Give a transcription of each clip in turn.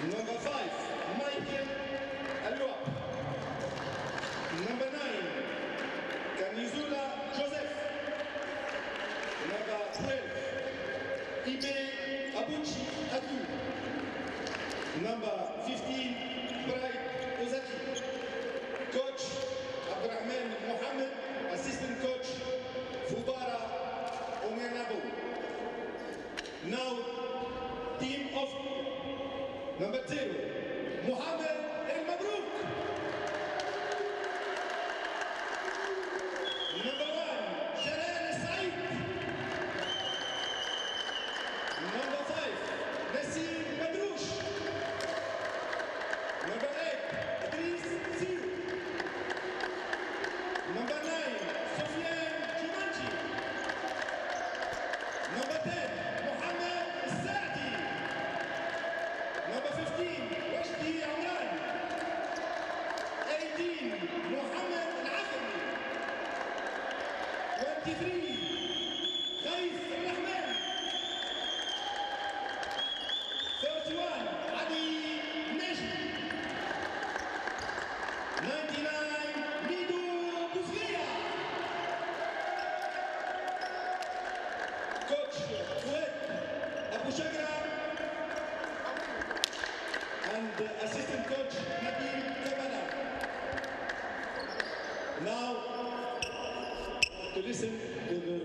Number 5, Michael Alwap. Number 9, Kanizula Joseph. Number 12, Ibe Abuchi Adu. Number 15, Bright Ozaki. Coach Abdurrahman Mohammed, assistant coach Fubara Omianabo. Now, team of number 0, Mohammed El Mabrouk. Number 1, Jalal Said. Number 5, Nassim Madrouche. Number 8, Idris Sir. Number 9, Sofiane Jumanji. Number 10, Mohammed Saadi. Number 15, Washti Amran. 18, Mohammed Al-Afri. 23, Khaif Al-Rahman. 31, Ali Najmi. 99, Mido Bouzria. Coach Fouad Abu Shagra. And assistant coach Nabil Kabala. Now, to listen to the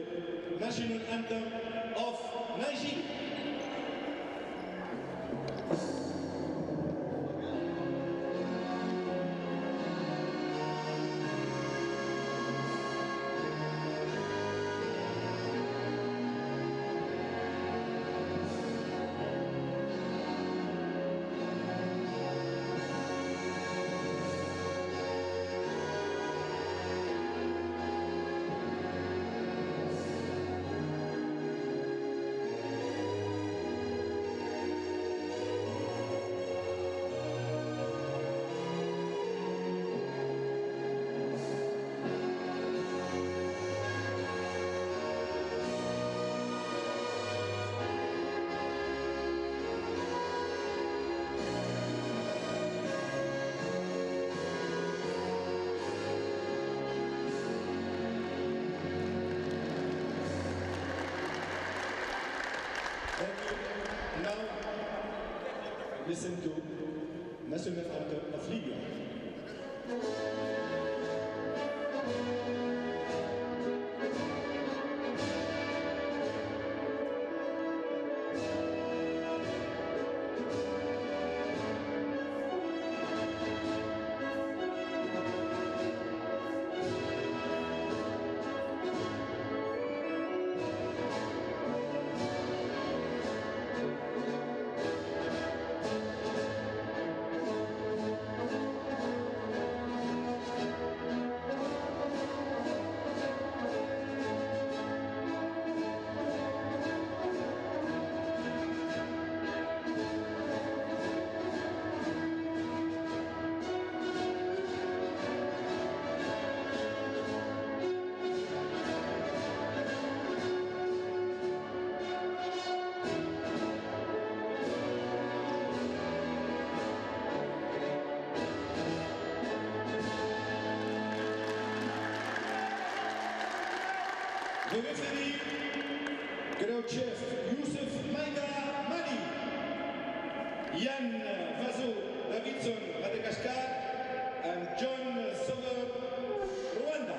national anthem of Nigeria. Now, listen to national anthem of Libya. The referee, Grand Chef Youssef Maïda Mali, Yann Vazo Davidson Madagascar, and John Sover Rwanda.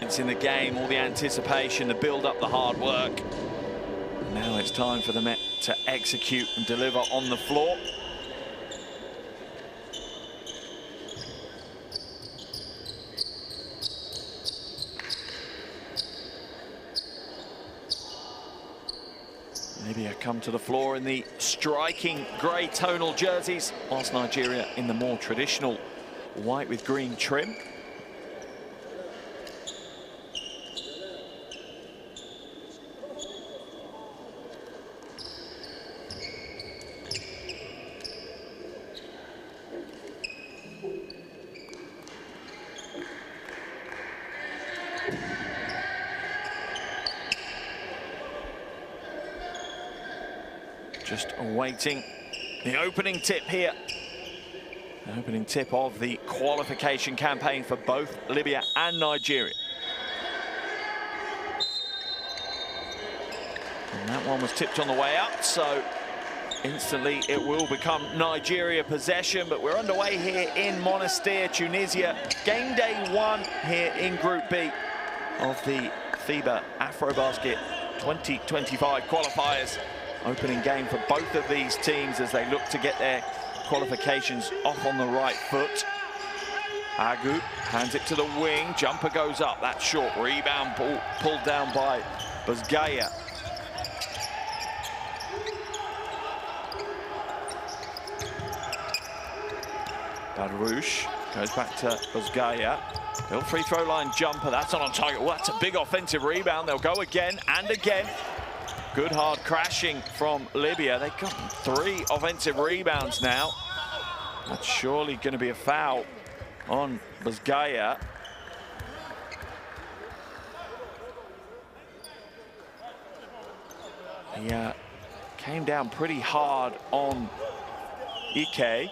It's in the game, all the anticipation, the build up, the hard work. Now it's time for the Met to execute and deliver on the floor. Libya come to the floor in the striking grey tonal jerseys, whilst Nigeria in the more traditional white with green trim. Just awaiting the opening tip here. The opening tip of the qualification campaign for both Libya and Nigeria. And that one was tipped on the way up, so instantly it will become Nigeria possession. But we're underway here in Monastir, Tunisia. Game day 1 here in Group B of the FIBA AfroBasket 2025 qualifiers. Opening game for both of these teams as they look to get their qualifications off on the right foot. Agu hands it to the wing, jumper goes up, that's short, rebound pulled down by Bazgaya. Badrouche goes back to Bazgaya. Little free throw line jumper, that's not on target. Well, that's a big offensive rebound. They'll go again and again. Good hard crashing from Libya. They've got 3 offensive rebounds now. That's surely going to be a foul on Bazgaya. He came down pretty hard on Ike.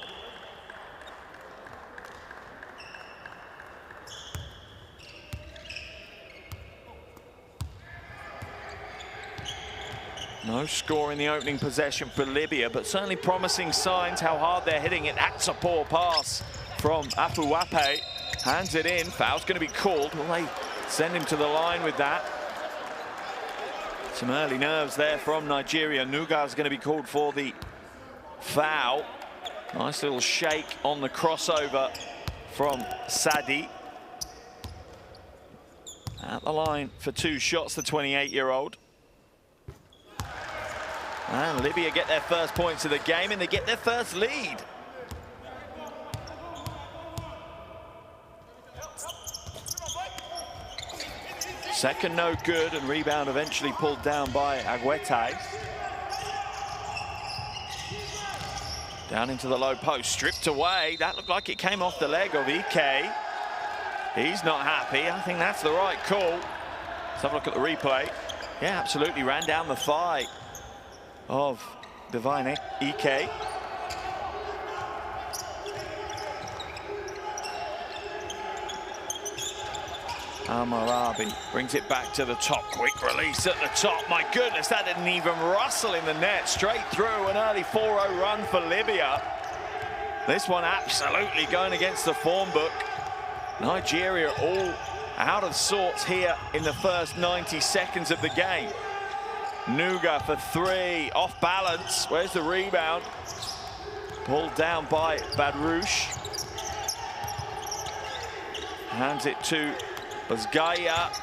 No score in the opening possession for Libya, but certainly promising signs how hard they're hitting it. That's a poor pass from Afuwape. Hands it in. Foul's going to be called. Will they send him to the line with that? Some early nerves there from Nigeria. Nuga's going to be called for the foul. Nice little shake on the crossover from Sadi. At the line for 2 shots, the 28-year-old. And Libya get their first points of the game, and they get their first lead. Second no good, and rebound eventually pulled down by Agwete. Down into the low post, stripped away. That looked like it came off the leg of Ike. He's not happy. I think that's the right call. Let's have a look at the replay. Yeah, absolutely ran down the thigh of Divine Ike. Amarabi brings it back to the top. Quick release at the top. My goodness, that didn't even rustle in the net. Straight through, an early 4-0 run for Libya. This one absolutely going against the form book. Nigeria all out of sorts here in the first 90 seconds of the game. Nuga for 3, off balance. Where's the rebound? Pulled down by Badrouche. Hands it to Bazgaya.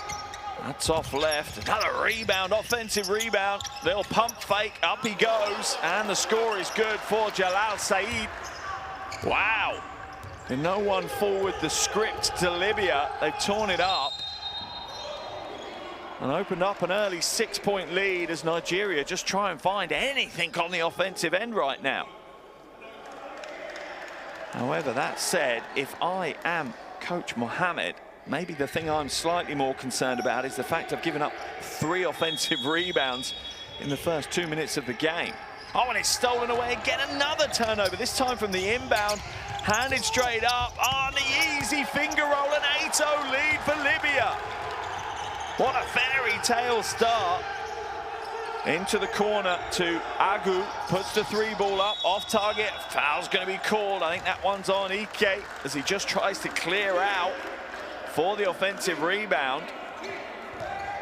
That's off left. Another rebound, offensive rebound. Little pump fake, up he goes. And the score is good for Jalal Saeed. Wow. And no one forward the script to Libya. They've torn it up. And opened up an early 6-point lead as Nigeria just try and find anything on the offensive end right now. However, that said, if I am Coach Mohammed, maybe the thing I'm slightly more concerned about is the fact I've given up 3 offensive rebounds in the first 2 minutes of the game. Oh, and it's stolen away again, another turnover, this time from the inbound, handed straight up. Oh, the easy finger roll, an 8-0 lead for Libya. What a fairy tale start. Into the corner to Agu, puts the 3 ball up, off target, foul's going to be called. I think that one's on Ike as he just tries to clear out. for the offensive rebound.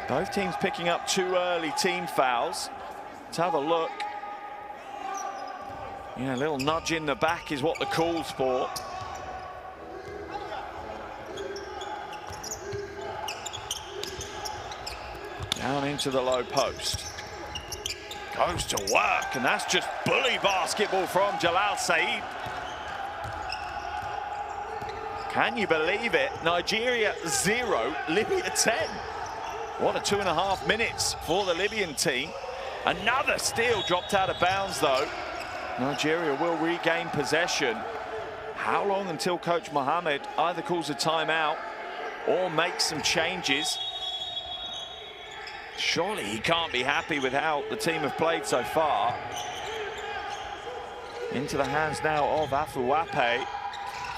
Both teams picking up 2 early team fouls. Let's have a look. Yeah, a little nudge in the back is what the call's for. Down into the low post. Goes to work, and that's just bully basketball from Jalal Saeed. Can you believe it? Nigeria 0, Libya 10. What a 2.5 minutes for the Libyan team. Another steal dropped out of bounds, though. Nigeria will regain possession. How long until Coach Mohammed either calls a timeout or makes some changes? Surely he can't be happy with how the team have played so far. Into the hands now of Afuwape.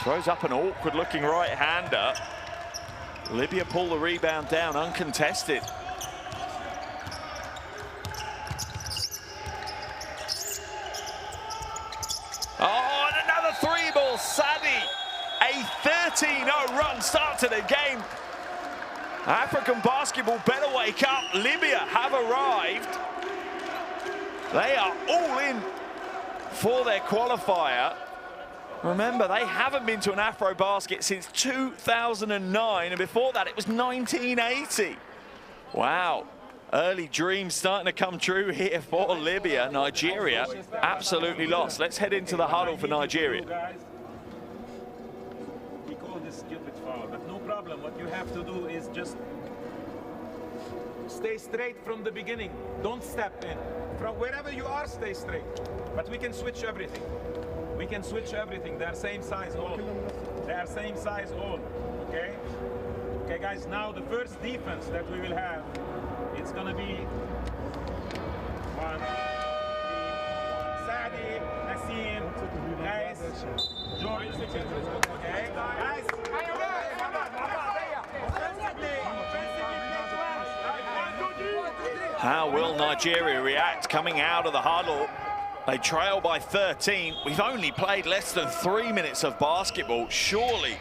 Throws up an awkward-looking right-hander. Libya pull the rebound down uncontested. Oh, and another 3-ball. Sadi, a 13-0 run start to the game. African basketball better wake up. Libya have arrived. They are all in for their qualifier. Remember, they haven't been to an AfroBasket since 2009, and before that it was 1980. Wow, early dreams starting to come true here for Libya. Nigeria absolutely lost. Let's head into the huddle for Nigeria. We call this stupid foul, but no problem. What you have to do is just stay straight from the beginning. Don't step in. From wherever you are, stay straight. But we can switch everything. We can switch everything. They are same size all. They are same size all. Okay? Okay, guys, now the first defense that we will have, it's gonna be 1, Sadi, Nassim, guys, George, okay? Guys, how will Nigeria react coming out of the huddle? They trail by 13. We've only played less than 3 minutes of basketball. Surely,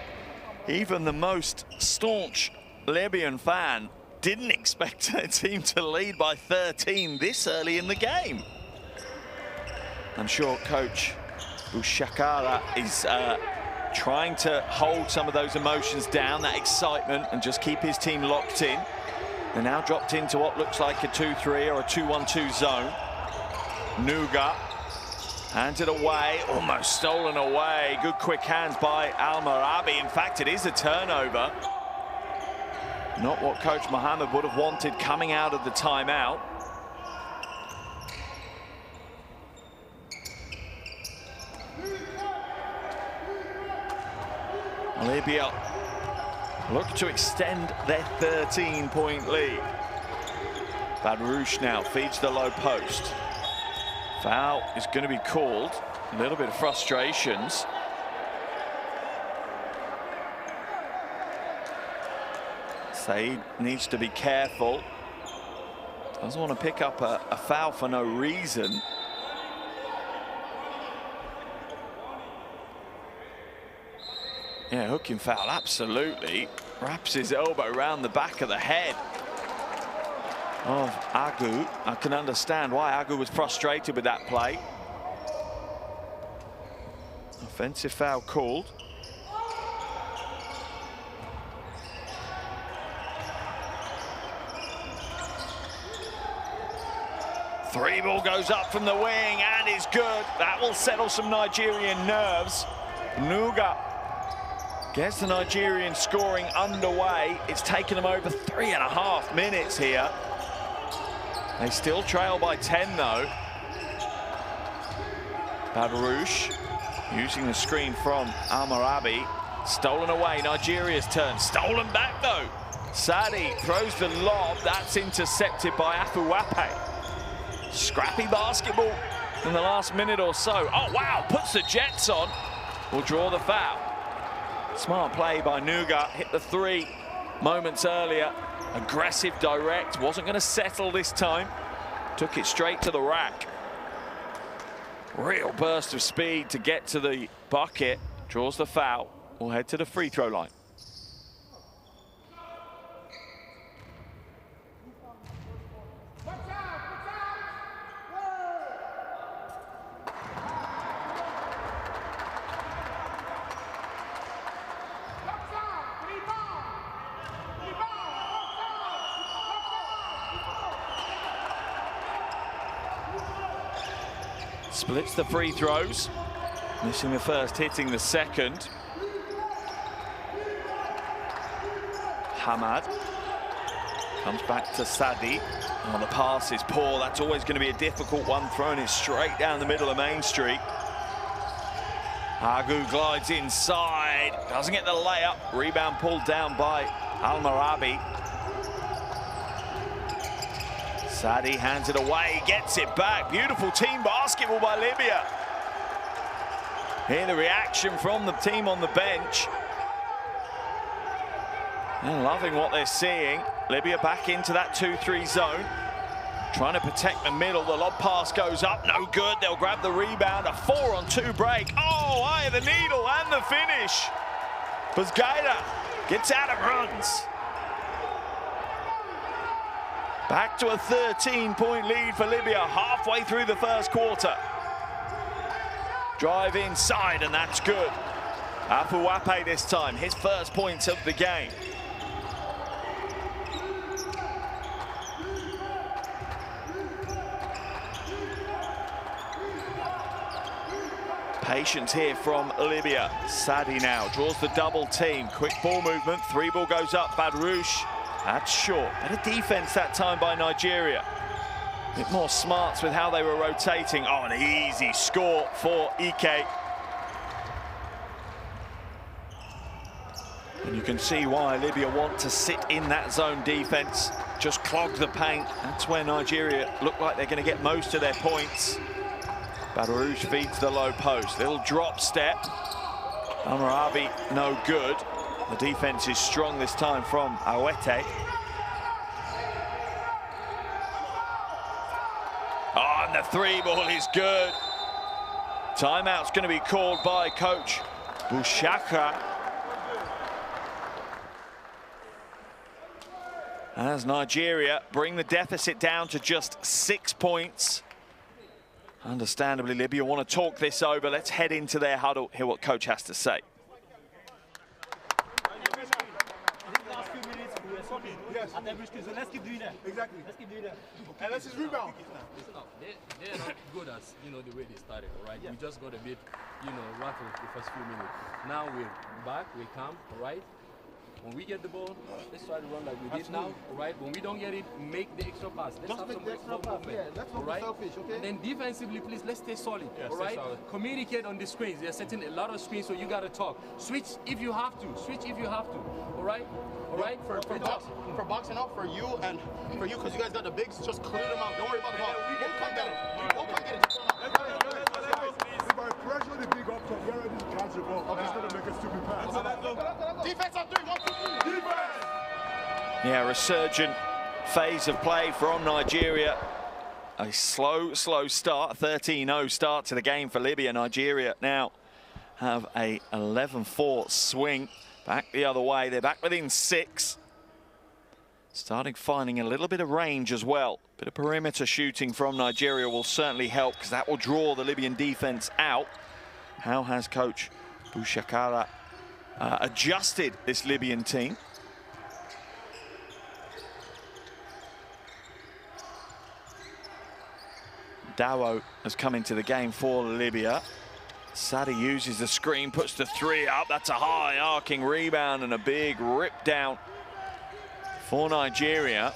even the most staunch Libyan fan didn't expect their team to lead by 13 this early in the game. I'm sure Coach Bushakara is trying to hold some of those emotions down, that excitement, and just keep his team locked in. They're now dropped into what looks like a 2-3 or a 2-1-2 zone. Nuga hands it away, almost stolen away. Good quick hands by Al-Marabi. In fact, it is a turnover. Not what Coach Mohammed would have wanted coming out of the timeout. Libya look to extend their 13-point lead. Badrouche now feeds the low post. Foul is going to be called. A little bit of frustrations. Saeed needs to be careful. Doesn't want to pick up a foul for no reason. Yeah, hooking foul, absolutely. Wraps his elbow around the back of the head of Agu. I can understand why Agu was frustrated with that play. Offensive foul called. Three ball goes up from the wing and is good. That will settle some Nigerian nerves. Nuga gets the Nigerian scoring underway. It's taken them over 3.5 minutes here. They still trail by 10 though. Badrouche using the screen from Al-Marabi. Stolen away, Nigeria's turn. Stolen back though. Sadi throws the lob. That's intercepted by Afuwape. Scrappy basketball in the last minute or so. Oh wow, puts the Jets on. Will draw the foul. Smart play by Nuga. Hit the three moments earlier. Aggressive, direct. Wasn't going to settle this time. Took it straight to the rack. Real burst of speed to get to the bucket. Draws the foul. We'll head to the free throw line. Splits the free throws. Missing the first, hitting the second. Hamad comes back to Sadi. Oh, the pass is poor. That's always going to be a difficult one, throwing it straight down the middle of Main Street. Agu glides inside, doesn't get the layup. Rebound pulled down by Al-Marabi. Sadi hands it away, gets it back. Beautiful team basketball by Libya. Here the reaction from the team on the bench. They're loving what they're seeing. Libya back into that 2-3 zone. Trying to protect the middle. The lob pass goes up, no good. They'll grab the rebound. A 4-on-2 break. Oh, eye of the needle and the finish. Busgaida gets out and runs. Back to a 13-point lead for Libya halfway through the first quarter. Drive inside, and that's good. Afuwape this time, his first points of the game. Patience here from Libya. Sadi now draws the double team. Quick ball movement. 3-ball goes up. Badrouche. That's short. Better defense that time by Nigeria. A bit more smarts with how they were rotating. Oh, an easy score for Ike. And you can see why Libya want to sit in that zone defense. Just clog the paint. That's where Nigeria look like they're going to get most of their points. Badrouche feeds the low post. Little drop step. Al-Marabi no good. The defense is strong this time from Awete. Oh, and the 3-ball is good. Timeout's going to be called by coach Bushaka. As Nigeria bring the deficit down to just 6 points. Understandably, Libya want to talk this over. Let's head into their huddle, hear what coach has to say. Yes. So let's keep doing that. Exactly. Let's keep doing that. And let's just rebound. They're not good as, the way they started, right? Yeah. We just got a bit, rattled the first few minutes. Now we're back, we're calm, right? When we get the ball, let's try to run like we did now, right? When we don't get it, make the extra pass. Let's have some extra pass. Yeah, let's not be selfish, okay? And then defensively, please, let's stay solid, all right? Communicate on the screens. They're setting a lot of screens, so you got to talk. Switch if you have to. Switch if you have to, all right? All right? For boxing out, for you, because you guys got the bigs, just clear them out. Don't worry about the ball. We'll come get it. We'll come get it. Just if I pressure the big up top, where I didn't catch the ball, I'm just going to make a stupid pass. Defense on 3, 1, 2, 3. Defense! Yeah, resurgent phase of play from Nigeria. A slow start, 13-0 start to the game for Libya. Nigeria now have a 11-4 swing. Back the other way, they're back within 6. Starting finding a little bit of range as well. Bit of perimeter shooting from Nigeria will certainly help, because that will draw the Libyan defense out. How has coach Bushakara adjusted this Libyan team? Dawo has come into the game for Libya. Sadi uses the screen, puts the 3 up. That's a high arcing rebound and a big rip down for Nigeria.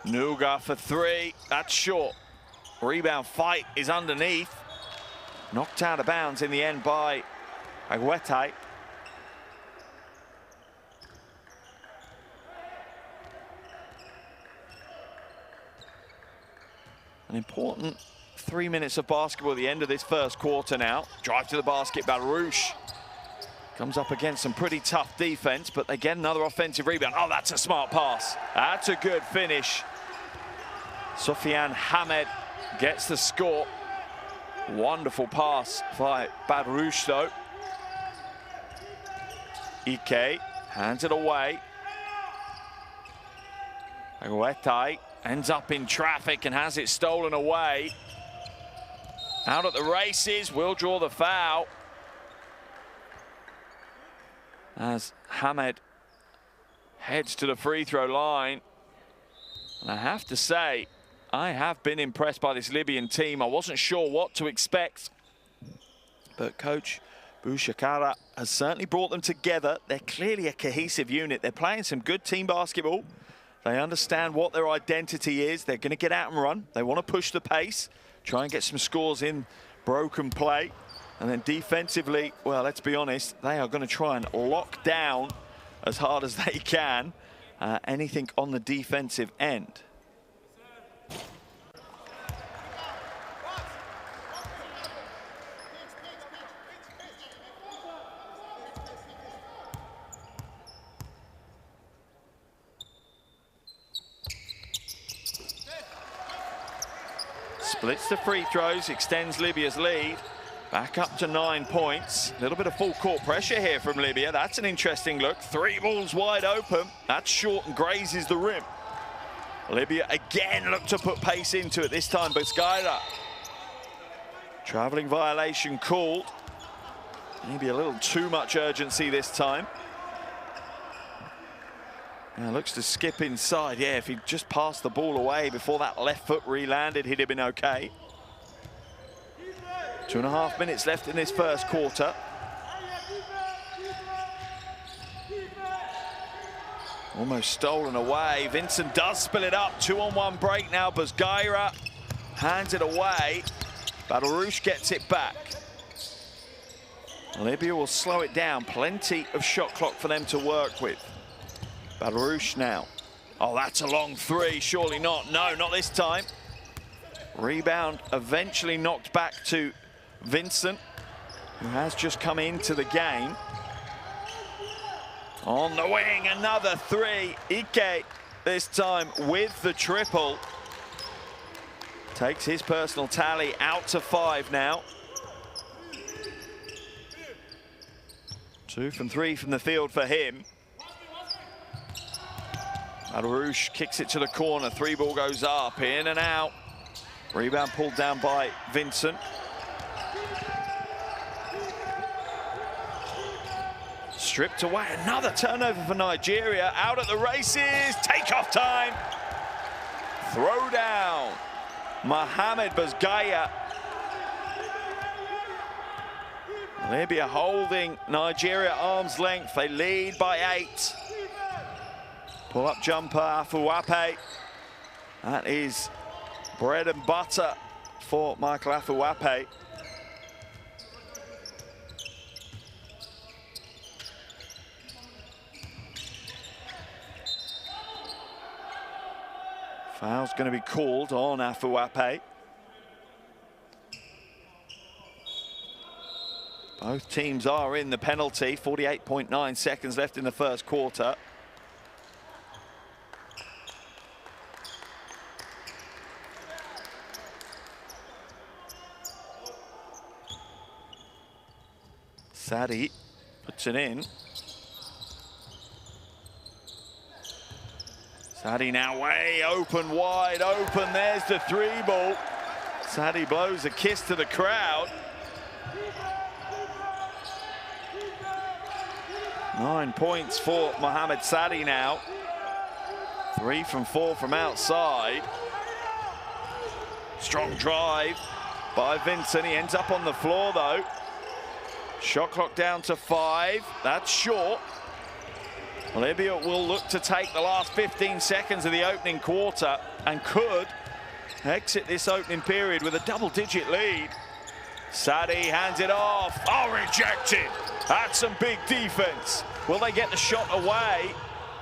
Nuga for 3, that's short. Rebound fight is underneath. Knocked out of bounds in the end by Agwete. An important 3 minutes of basketball at the end of this first quarter now. Drive to the basket, Badrouche. Comes up against some pretty tough defense, but they get another offensive rebound. Oh, that's a smart pass. That's a good finish. Sofiane Hamed gets the score. Wonderful pass by Badrouche, though. Ike hands it away. Agwete ends up in traffic and has it stolen away. Out at the races, will draw the foul. As Hamed heads to the free throw line. And I have to say, I have been impressed by this Libyan team. I wasn't sure what to expect, but Coach Bouchakara has certainly brought them together. They're clearly a cohesive unit. They're playing some good team basketball. They understand what their identity is. They're going to get out and run. They want to push the pace, try and get some scores in broken play. And then defensively, well, let's be honest, they are going to try and lock down as hard as they can anything on the defensive end. Splits the free throws, extends Libya's lead. Back up to 9 points. A little bit of full court pressure here from Libya. That's an interesting look. 3 balls wide open. That's short and grazes the rim. Libya again look to put pace into it. This time, Buscaira. Traveling violation called. Maybe a little too much urgency this time. Now looks to skip inside. Yeah, if he'd just passed the ball away before that left foot re-landed, he'd have been okay. 2.5 minutes left in this first quarter. Almost stolen away. Vincent does spill it up. 2-on-1 break now. Buscaira hands it away. Badelrouche gets it back. Libya will slow it down. Plenty of shot clock for them to work with. Badelrouche now. Oh, that's a long three. Surely not. No, not this time. Rebound eventually knocked back to Vincent, who has just come into the game. On the wing, another three. Ike, this time with the triple. Takes his personal tally out to 5 now. 2 from 3 from the field for him. Badelrouche kicks it to the corner. 3 ball goes up, in and out. Rebound pulled down by Vincent. Stripped away, another turnover for Nigeria. Out at the races, takeoff time. Throw down, Mohamed Buscaira. Libya holding Nigeria arm's length. They lead by 8. Pull-up jumper, Afuwape. That is bread and butter for Michael Afuwape. Foul's going to be called on Afuwape. Both teams are in the penalty. 48.9 seconds left in the first quarter. Sadi puts it in. Sadi now way open, wide open. There's the 3 ball. Sadi blows a kiss to the crowd. 9 points for Mohamed Sadi now. 3 from 4 from outside. Strong drive by Vincent. He ends up on the floor though. Shot clock down to 5. That's short. Libya will look to take the last 15 seconds of the opening quarter and could exit this opening period with a double-digit lead. Sadi hands it off. Oh, rejected. That's some big defense. Will they get the shot away?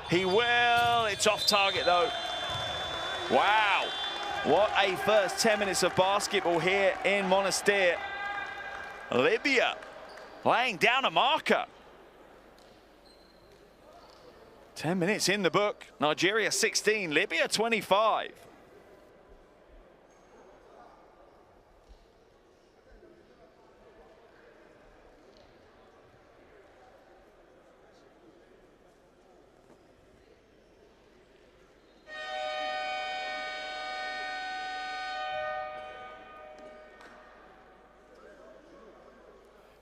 He will. It's off target, though. Wow. What a first 10 minutes of basketball here in Monastir. Libya laying down a marker. 10 minutes in the book. Nigeria 16, Libya 25.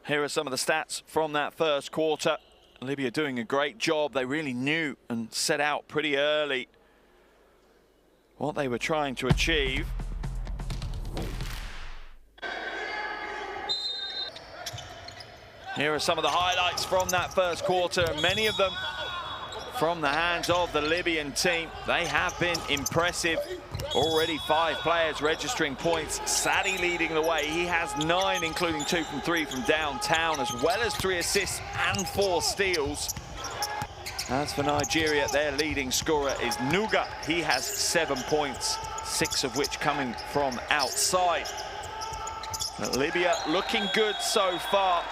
Here are some of the stats from that first quarter. Libya doing a great job. They really knew and set out pretty early what they were trying to achieve. Here are some of the highlights from that first quarter, many of them from the hands of the Libyan team. They have been impressive. Already 5 players registering points. Sadi leading the way. He has 9, including 2 from 3 from downtown, as well as 3 assists and 4 steals. As for Nigeria, their leading scorer is Nuga. He has 7 points, 6 of which coming from outside. But Libya looking good so far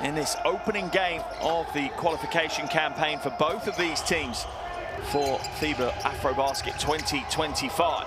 in this opening game of the qualification campaign for both of these teams for FIBA AfroBasket 2025.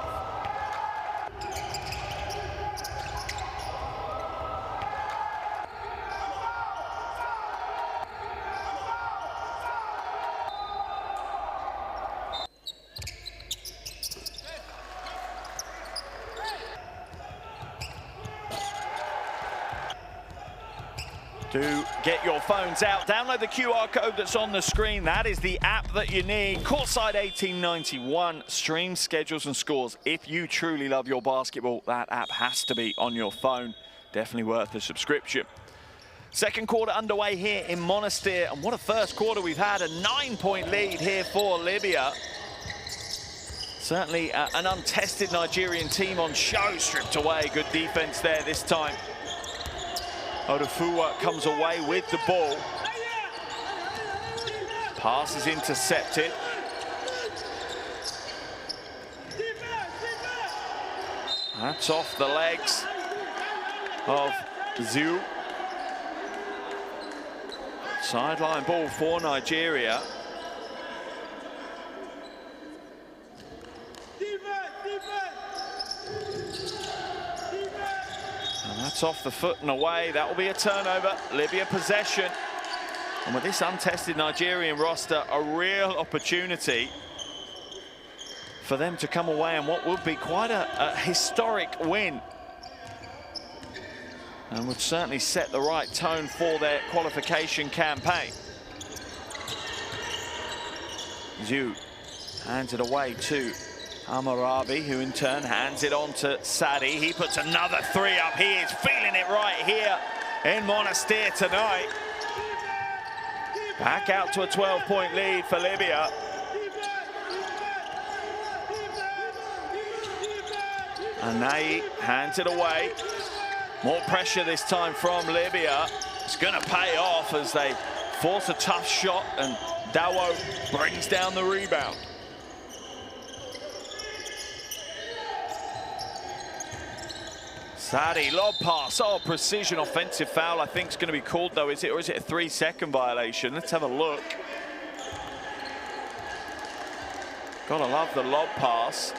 Do get your phones out, download the QR code that's on the screen. That is the app that you need. Courtside 1891, stream schedules and scores. If you truly love your basketball, that app has to be on your phone. Definitely worth a subscription. Second quarter underway here in Monastir, and what a first quarter we've had. A 9-point lead here for Libya. Certainly an untested Nigerian team on show, stripped away. Good defense there this time. Odufuwa comes away with the ball. Pass is intercepted. That's off the legs of Ziu. Sideline ball for Nigeria. And that's off the foot and away. That will be a turnover. Libya possession. And with this untested Nigerian roster, a real opportunity for them to come away and what would be quite a historic win. And would certainly set the right tone for their qualification campaign. Ziu hands it away to Amarabi, who in turn hands it on to Sadi. He puts another 3 up. He is feeling it right here in Monastir tonight. Back out to a 12-point lead for Libya. Anai hands it away. More pressure this time from Libya. It's going to pay off as they force a tough shot, and Dawo brings down the rebound. Sadi, lob pass. Oh, precision offensive foul. I think is going to be called, though, is it? Or is it a 3-second violation? Let's have a look. Gotta love the lob pass.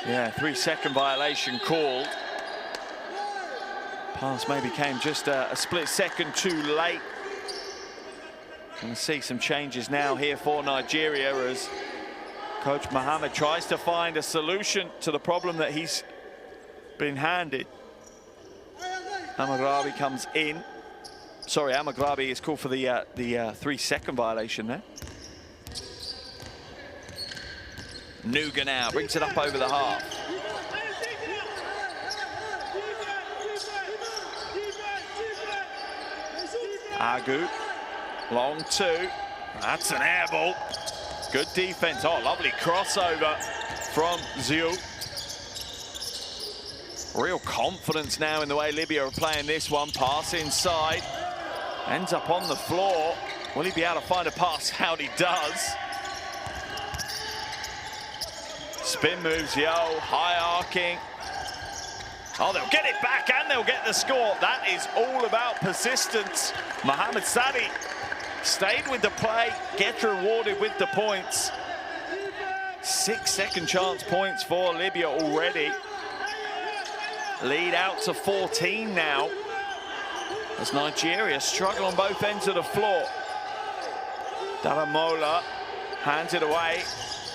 Yeah, 3-second violation called. Pass maybe came just a split second too late. Gonna see some changes now here for Nigeria as Coach Mohammed tries to find a solution to the problem that he's been handed. Amagrabi comes in. Sorry, Amagrabi is called for the 3-second violation there. Nuga now brings it up over the half. Agu, long 2. That's an air ball. Good defense. Oh, lovely crossover from Ziu. Real confidence now in the way Libya are playing this one. Pass inside. Ends up on the floor. Will he be able to find a pass? Howdy he does. Spin moves, Yo, high arcing. Oh, they'll get it back and they'll get the score. That is all about persistence. Mohamed Sadi stayed with the play, gets rewarded with the points. 6 second chance points for Libya already. Lead out to 14 now, as Nigeria struggle on both ends of the floor. Daramola hands it away.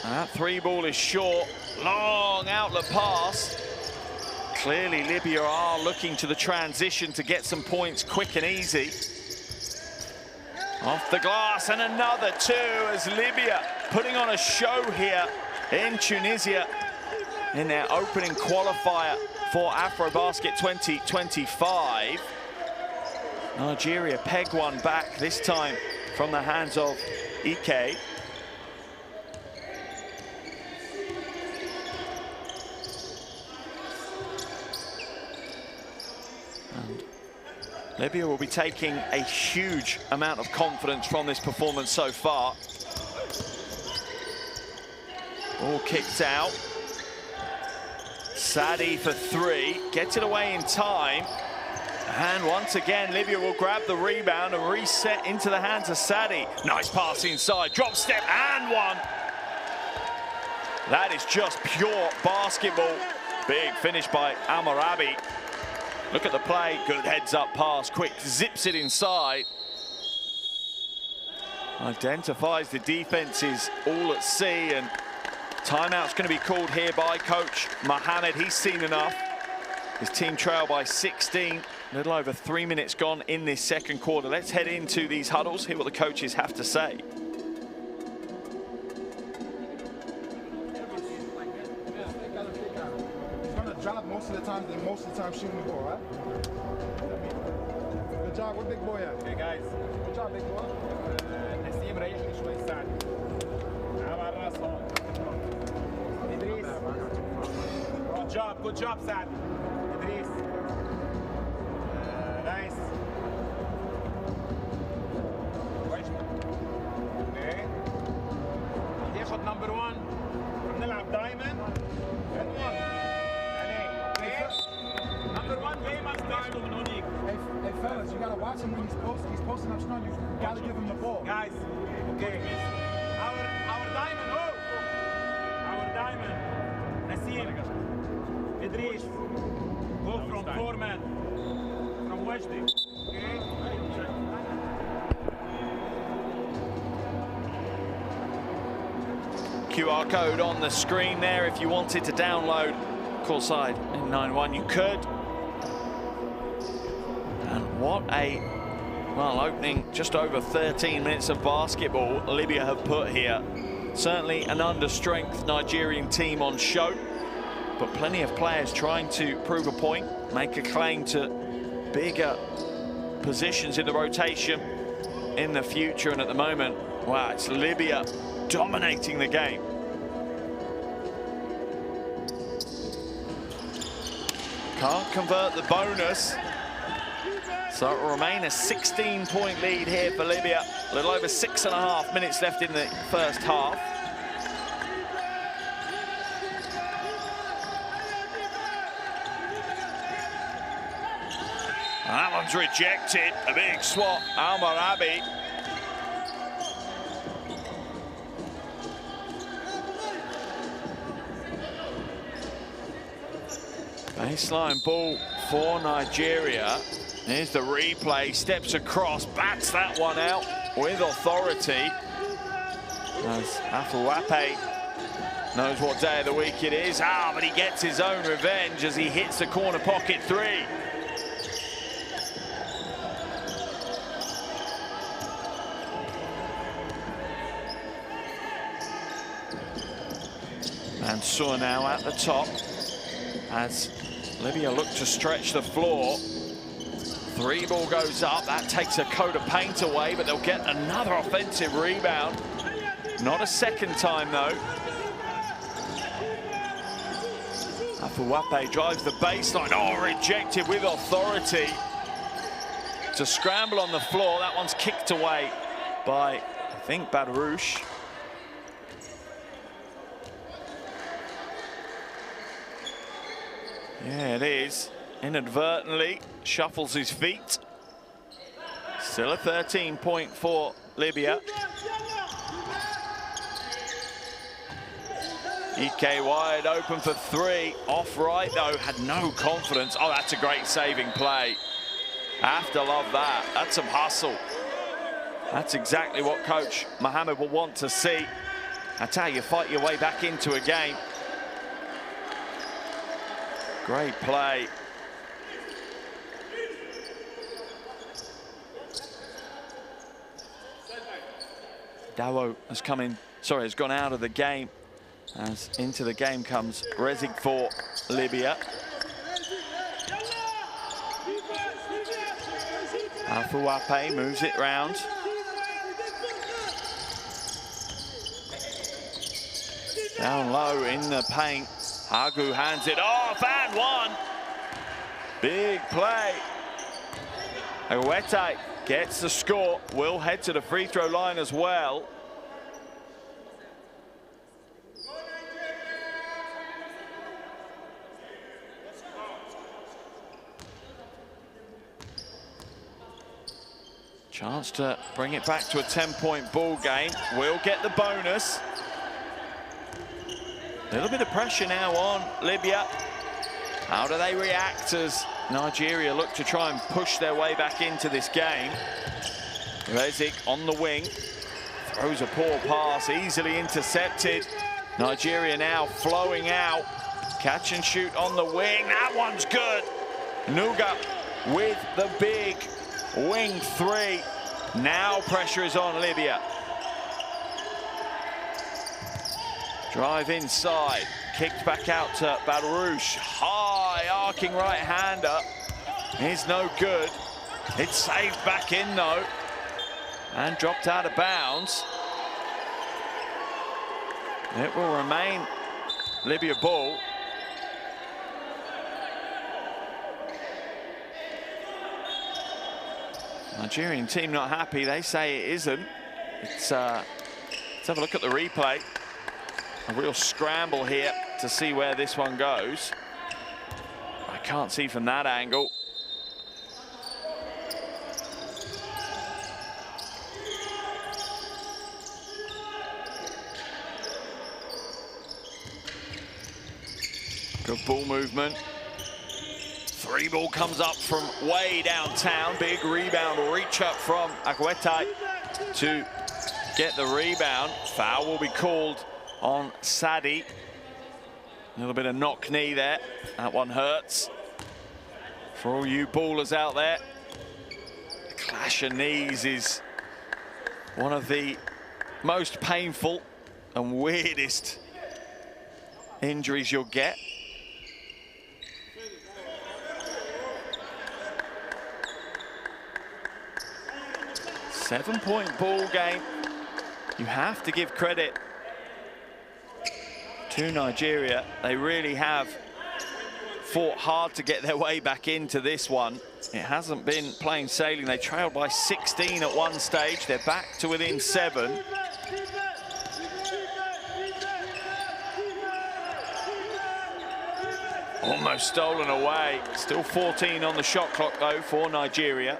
That 3 ball is short. Long outlet pass. Clearly Libya are looking to the transition to get some points quick and easy. Off the glass and another 2 as Libya putting on a show here in Tunisia in their opening qualifier for AfroBasket 2025. Nigeria peg one back, this time from the hands of Ike. And Libya will be taking a huge amount of confidence from this performance so far. All kicked out. Sadi for three, gets it away in time. And once again, Libya will grab the rebound and reset into the hands of Sadi. Nice pass inside, drop step and one. That is just pure basketball. Big finish by Al-Marabi. Look at the play, good heads up pass, quick zips it inside. Identifies the defense is all at sea, and timeout's going to be called here by Coach Mohammed. He's seen enough. His team trail by 16. A little over 3 minutes gone in this second quarter. Let's head into these huddles, hear what the coaches have to say. He's going to drop most of the time, shooting the ball, right? Good job, what big boy at? Hey guys. Good job, big boy. نسيم ريحني شوي ساعد. على الراس هون. إدريس. Good job, Saad. Idris. Nice. Okay. ياخد number 1. بنلعب دايما. Good one. عليه. Number 1 دايما بتاخده من هونيك. Hey fellas, you gotta watch him when he's posting up strong. You gotta give him the ball. Guys, okay. Our diamond. Our diamond. Nassim. Idris. Go from 4-man. From Wajdi. Okay. QR code on the screen there if you wanted to download Courtside in 9-1, you could. And what a, well, opening just over 13 minutes of basketball Libya have put here. Certainly an under-strength Nigerian team on show, but plenty of players trying to prove a point, make a claim to bigger positions in the rotation in the future. And at the moment, wow, it's Libya dominating the game. Can't convert the bonus. So it will remain a 16-point lead here for Libya. A little over 6.5 minutes left in the first half. And that one's rejected. A big swat, Al-Marabi. Baseline ball for Nigeria. Here's the replay, steps across, bats that one out with authority. As FIBA knows what day of the week it is. But he gets his own revenge as he hits the corner pocket three. And Sur now at the top as Libya look to stretch the floor. Three ball goes up, that takes a coat of paint away, but they'll get another offensive rebound. Not a second time though. FIBA drives the baseline, rejected with authority. It's a scramble on the floor, that one's kicked away by, I think, Badrouche. Yeah, it is. Inadvertently shuffles his feet. Still a 13-point for Libya. Ike wide open for three. Off right though, had no confidence. That's a great saving play. I have to love that. That's some hustle. That's exactly what Coach Mohammed will want to see. That's how you fight your way back into a game. Great play. Dawo has come in, has gone out of the game. As into the game comes Rezic for Libya. Afuape moves it round. Down low in the paint. Agu hands it off and one. Big play. Awete gets the score. Will head to the free throw line as well. Chance to bring it back to a 10-point ball game. Will get the bonus. A little bit of pressure now on Libya. How do they react as Nigeria look to try and push their way back into this game? Rezic on the wing. Throws a poor pass, easily intercepted. Nigeria now flowing out. Catch and shoot on the wing. That one's good. Nuga with the big wing three. Now pressure is on Libya. Drive inside, kicked back out to Badrouche. High arcing right-hander is no good. It's saved back in though, and dropped out of bounds. It will remain Libya ball. Nigerian team not happy. They say it isn't. Let's have a look at the replay. A real scramble here to see where this one goes. I can't see from that angle. Good ball movement. Three ball comes up from way downtown. Big rebound, reach up from Akwete to get the rebound. Foul will be called on Sadi. A little bit of knock knee there. That one hurts. For all you ballers out there, the clash of knees is one of the most painful and weirdest injuries you'll get. Seven-point ball game. You have to give credit to Nigeria. They really have fought hard to get their way back into this one. It hasn't been plain sailing. They trailed by 16 at one stage. They're back to within 7. Almost stolen away. Still 14 on the shot clock though for Nigeria.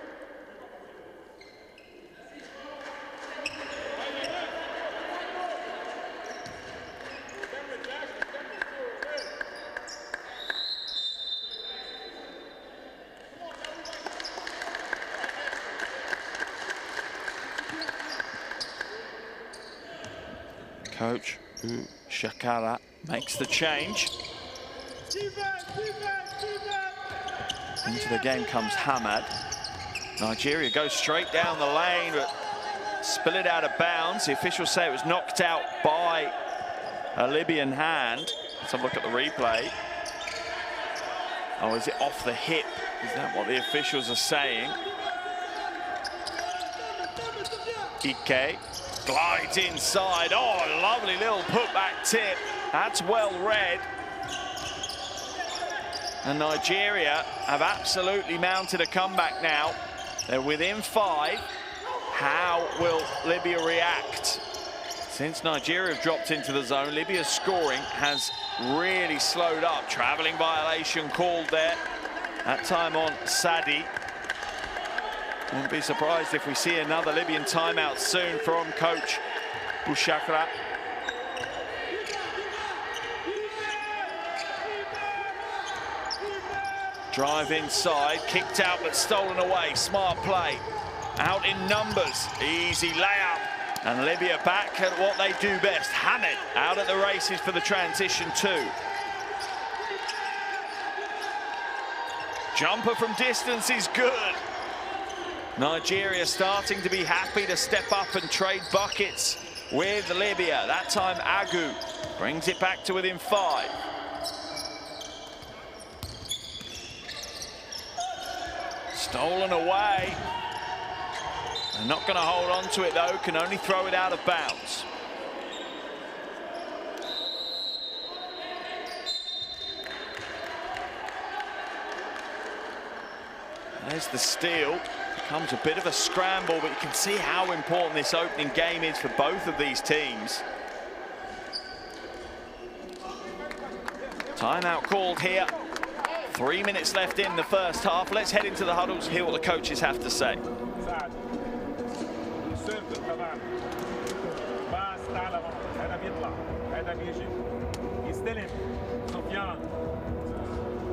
Coach Shakara makes the change. Into the game comes Hamad. Nigeria goes straight down the lane, but spill it out of bounds. The officials say it was knocked out by a Libyan hand. Let's have a look at the replay. Oh, is it off the hip? Is that what the officials are saying? Ike glides inside. Oh, lovely little putback tip. That's well read. And Nigeria have absolutely mounted a comeback now. They're within 5. How will Libya react? Since Nigeria have dropped into the zone, Libya's scoring has really slowed up. Traveling violation called there. That time on Sadi. Wouldn't be surprised if we see another Libyan timeout soon from coach Bushakra. Drive inside, kicked out but stolen away. Smart play. Out in numbers. Easy layup. And Libya back at what they do best. Hamid out at the races for the transition too. Jumper from distance is good. Nigeria starting to be happy to step up and trade buckets with Libya. That time Agu Brings it back to within 5. Stolen away. They're not going to hold on to it though, can only throw it out of bounds. There's the steal. Becomes a bit of a scramble, but you can see how important this opening game is for both of these teams. Timeout called here. 3 minutes left in the first half. Let's head into the huddles, hear what the coaches have to say.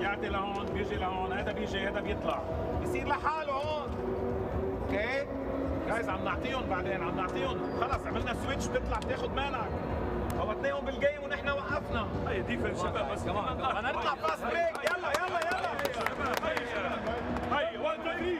يعطي لهون بيجي لهون هذا بيجي هذا بيطلع بيصير لحاله هون اوكي جايز عم نعطيهم بعدين عم نعطيهم خلص عملنا سويتش بتطلع بتاخذ مالك فوتناهم بالجيم ونحن وقفنا هي ديفنس شباب بس كمان بدنا نطلع فاست بريك يلا يلا يلا هي وان جاي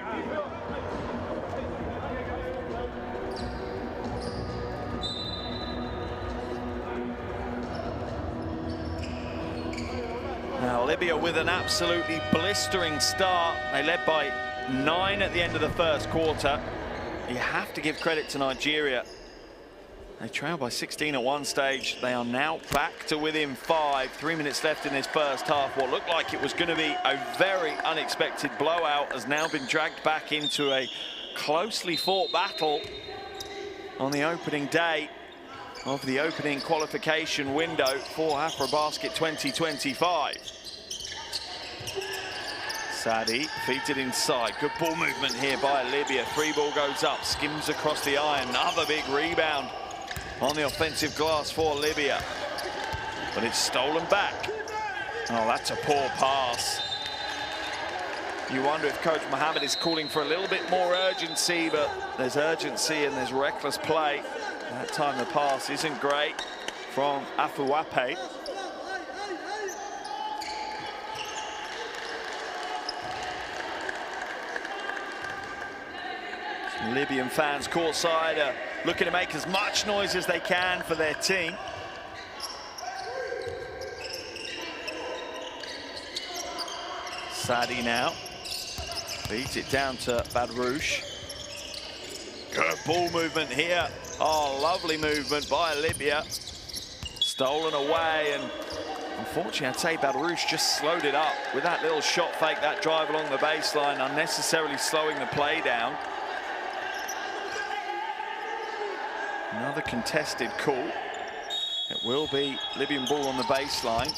Now Libya with an absolutely blistering start. They led by 9 at the end of the first quarter. You have to give credit to Nigeria. They trailed by 16 at one stage. They are now back to within 5. 3 minutes left in this first half. What looked like it was going to be a very unexpected blowout has now been dragged back into a closely fought battle on the opening day of the opening qualification window for AfroBasket 2025. Sadi feeds it inside. Good ball movement here by Libya. 3 ball goes up, skims across the iron. Another big rebound on the offensive glass for Libya. But it's stolen back. Oh, that's a poor pass. You wonder if Coach Mohammed is calling for a little bit more urgency, but there's urgency and there's reckless play. That time the pass isn't great from Afuwape. Some Libyan fans courtside are looking to make as much noise as they can for their team. Sadi now feeds it down to Badrouche. Good ball movement here. Oh, lovely movement by Libya. Stolen away, and unfortunately, I'd say Badrouche just slowed it up with that little shot fake, that drive along the baseline, unnecessarily slowing the play down. Another contested call. It will be Libyan ball on the baseline.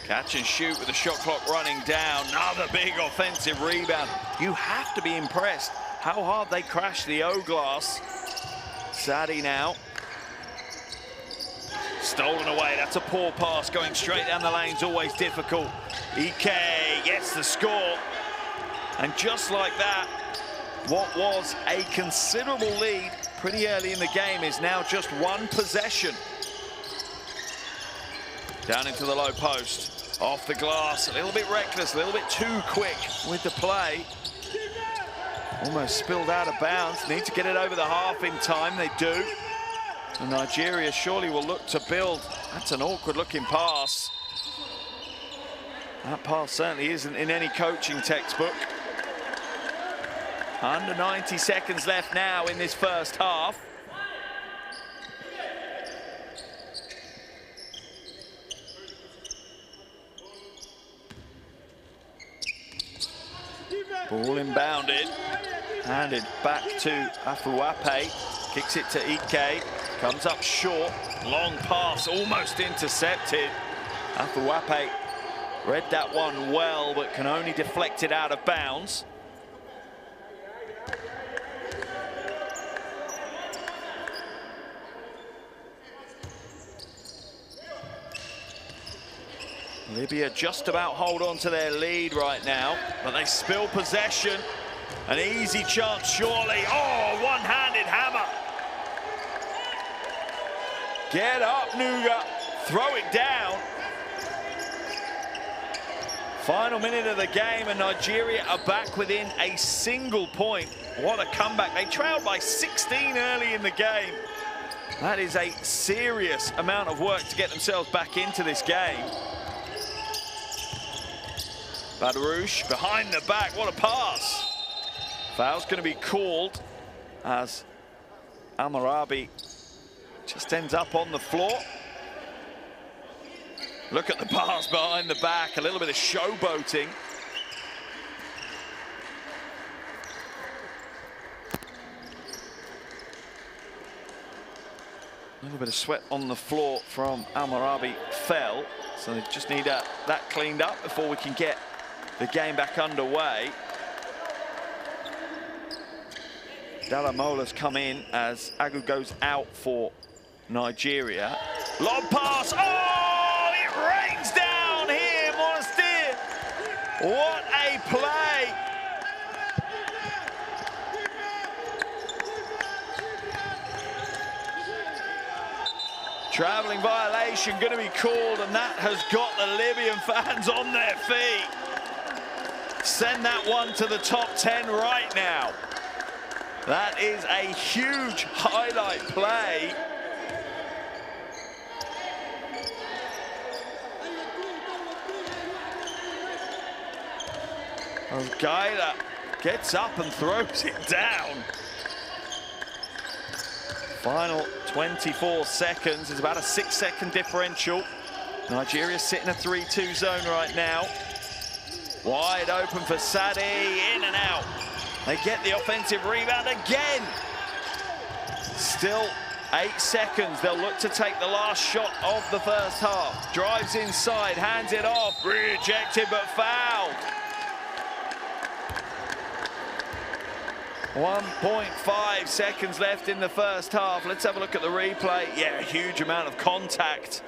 Catch and shoot with the shot clock running down. Another big offensive rebound. You have to be impressed how hard they crashed the O-glass. Sadi now. Stolen away. That's a poor pass going straight down the lane's always difficult. Ike gets the score. And just like that, what was a considerable lead pretty early in the game is now just 1 possession. Down into the low post. Off the glass, a little bit reckless, a little bit too quick with the play. Almost spilled out of bounds. Need to get it over the half in time. They do. And Nigeria surely will look to build. That's an awkward looking pass. That pass certainly isn't in any coaching textbook. Under 90 seconds left now in this first half. Ball inbounded, handed back to Afuwape, kicks it to Ike, comes up short, long pass, almost intercepted. Afuwape read that one well, but can only deflect it out of bounds. Libya just about hold on to their lead right now, but they spill possession. An easy chance, surely. Oh, one-handed hammer. Get up, Nuga. Throw it down. Final minute of the game, and Nigeria are back within a single point. What a comeback. They trailed by 16 early in the game. That is a serious amount of work to get themselves back into this game. Badarouche behind the back, what a pass. Foul's going to be called as Almarabi just ends up on the floor. Look at the pass behind the back, a little bit of showboating. A little bit of sweat on the floor from Almarabi fell, so they just need that cleaned up before we can get the game back underway. Dalamola's come in as Agu goes out for Nigeria. Lob pass, oh, it rains down here, Monastir. What a play. Traveling violation going to be called, and that has got the Libyan fans on their feet. Send that one to the top 10 right now. That is a huge highlight play. Gaila gets up and throws it down. Final 24 seconds. It's about a 6-second differential. Nigeria sitting a 3-2 zone right now. Wide open for Sadi, in and out. They get the offensive rebound again. Still 8 seconds. They'll look to take the last shot of the first half. Drives inside, hands it off. Rejected but fouled. 1.5 seconds left in the first half. Let's have a look at the replay. Yeah, a huge amount of contact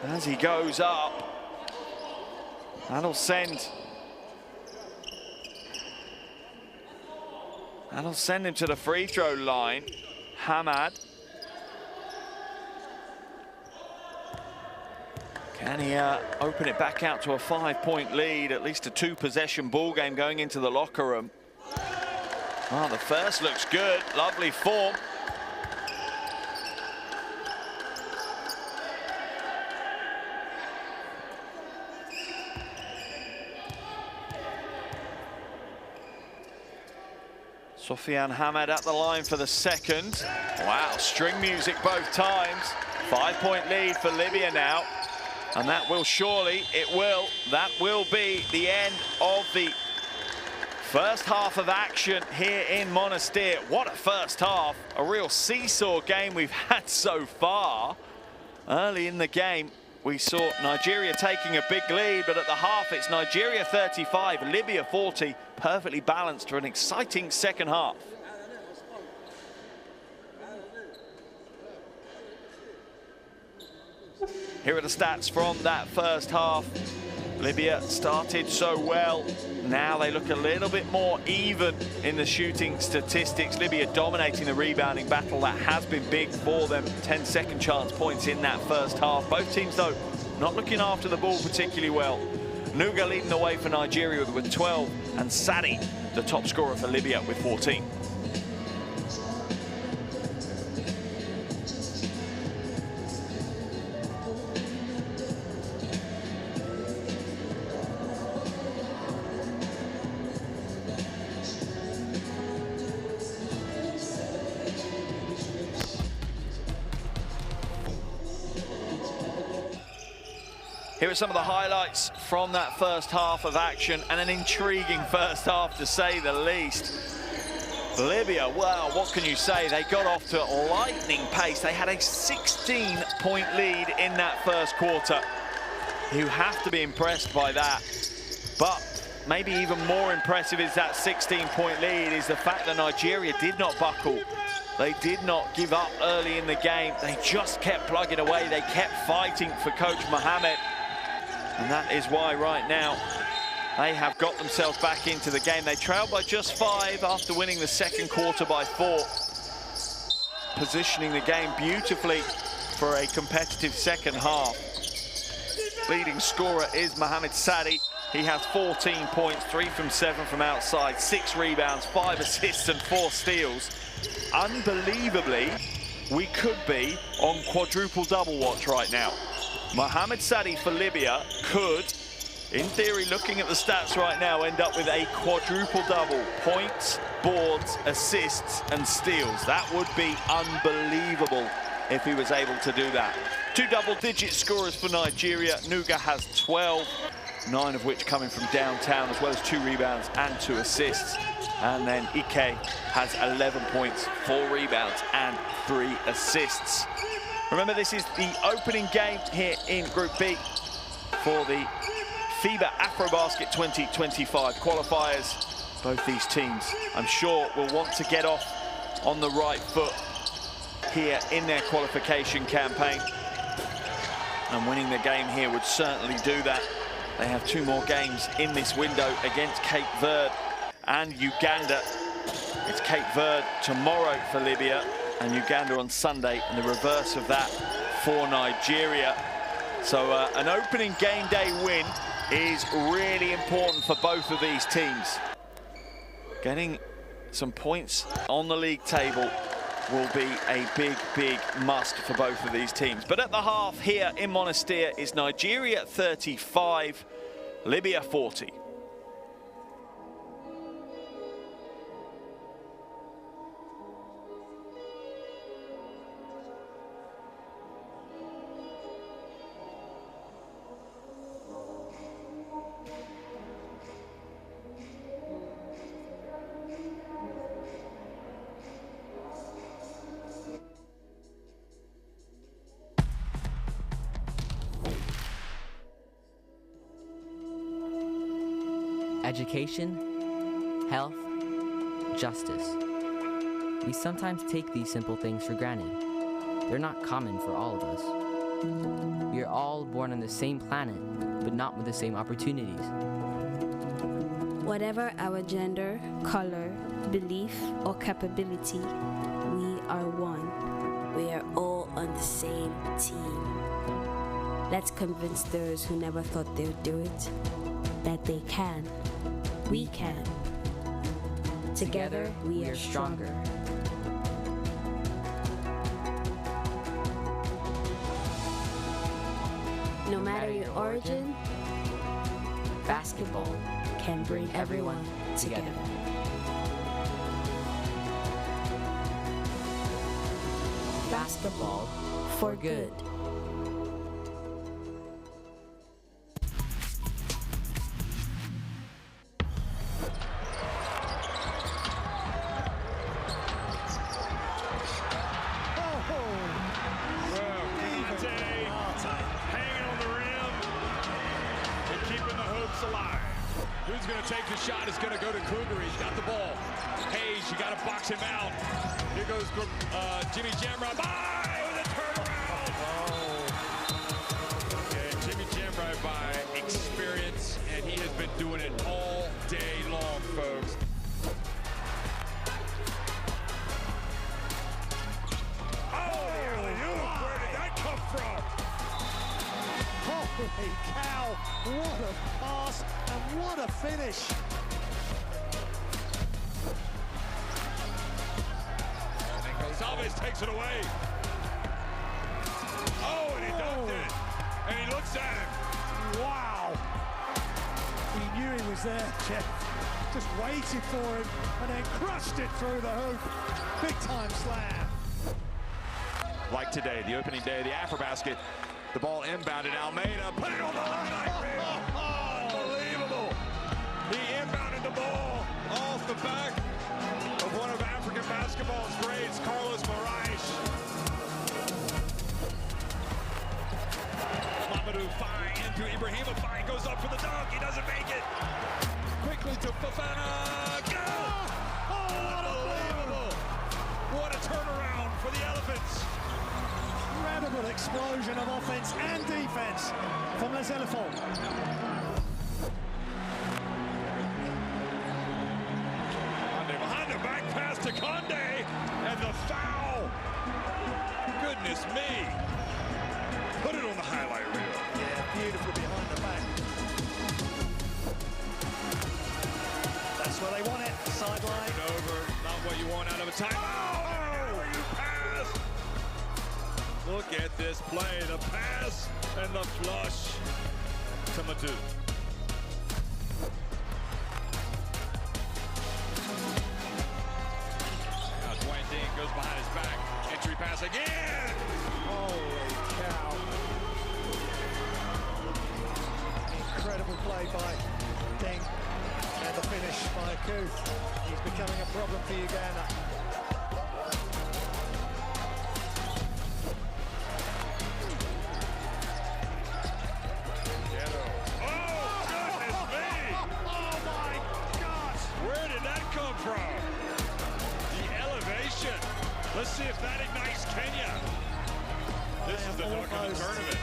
as he goes up. That'll send him to the free throw line. Hamad. Can he open it back out to a 5-point lead, at least a 2-possession ball game going into the locker room? Oh, the first looks good. Lovely form. Sofiane Hamad at the line for the second. Wow, string music both times. 5-point lead for Libya now. And that will surely, that will be the end of the first half of action here in Monastir. What a first half. A real seesaw game we've had so far. Early in the game, we saw Nigeria taking a big lead, but at the half, it's Nigeria 35, Libya 40. Perfectly balanced for an exciting second half. Here are the stats from that first half. Libya started so well. Now they look a little bit more even in the shooting statistics. Libya dominating the rebounding battle. That has been big for them. 10 second chance points in that first half. Both teams, though, not looking after the ball particularly well. Nuga leading the way for Nigeria with 12, and Sadi, the top scorer for Libya, with 14. Here are some of the highlights from that first half of action, and an intriguing first half to say the least. Libya, well, what can you say? They got off to lightning pace. They had a 16-point lead in that first quarter. You have to be impressed by that. But maybe even more impressive is that 16-point lead is the fact that Nigeria did not buckle. They did not give up early in the game. They just kept plugging away. They kept fighting for Coach Mohammed. And that is why right now they have got themselves back into the game. They trailed by just 5 after winning the second quarter by 4. Positioning the game beautifully for a competitive second half. Leading scorer is Mohamed Sadi. He has 14 points, 3 from 7 from outside, 6 rebounds, 5 assists and 4 steals. Unbelievably, we could be on quadruple double watch right now. Mohamed Sadi for Libya could, in theory, looking at the stats right now, end up with a quadruple double. Points, boards, assists and steals. That would be unbelievable if he was able to do that. 2 double-digit scorers for Nigeria. Nuga has 12, 9 of which coming from downtown, as well as 2 rebounds and 2 assists. And then Ike has 11 points, 4 rebounds and 3 assists. Remember, this is the opening game here in Group B for the FIBA AfroBasket 2025 qualifiers. Both these teams, I'm sure, will want to get off on the right foot here in their qualification campaign. And winning the game here would certainly do that. They have 2 more games in this window against Cape Verde and Uganda. It's Cape Verde tomorrow for Libya and Uganda on Sunday, and the reverse of that for Nigeria. So an opening game day win is really important for both of these teams. Getting some points on the league table will be a big, big must for both of these teams. But at the half here in Monastir is Nigeria 35, Libya 40. Education, health, justice. We sometimes take these simple things for granted. They're not common for all of us. We are all born on the same planet, but not with the same opportunities. Whatever our gender, color, belief, or capability, we are one. We are all on the same team. Let's convince those who never thought they'd do it that they can. We can. Together, we are stronger. No matter your origin, basketball can bring everyone together. Basketball for good. Alive. Who's going to take the shot? It's going to go to Kruger. He's got the ball. Hayes, you got to box him out. Here goes Jimmy Jamrai by with a turnaround. Oh. Okay, Jimmy Jamrai by experience, and he has been doing it all day long, folks. Oh, the alley-oop. Where did that come from? Holy cow, what a pass and what a finish. And Gonzalez takes it away. Oh, and he dunked it. And he looks at him. Wow. He knew he was there, Jeff. Just waited for him and then crushed it through the hoop. Big time slam. Like today, the opening day of the AfroBasket. The ball inbounded, Almeida put it on the line. Unbelievable. He inbounded the ball off the back of one of African basketball's greats, Carlos Moraes. Mamadou Faye into Ibrahima. Faye goes up for the dunk. He doesn't make it. Quickly to Fofana. Go! Oh, unbelievable. What a turnaround for the Elephants. Incredible explosion of offense and defense from Les Elephants. Behind the back pass to Conde, and the foul. Goodness me. Put it on the highlight reel. Yeah, beautiful behind the back. Look at this play, the pass and the flush to Madu. Now Dwayne Dean goes behind his back. Entry pass again. Holy cow. Incredible play by Ding. And the finish by Kuth. He's becoming a problem for Uganda. Let's see if that ignites Kenya. This is the dunk of the tournament.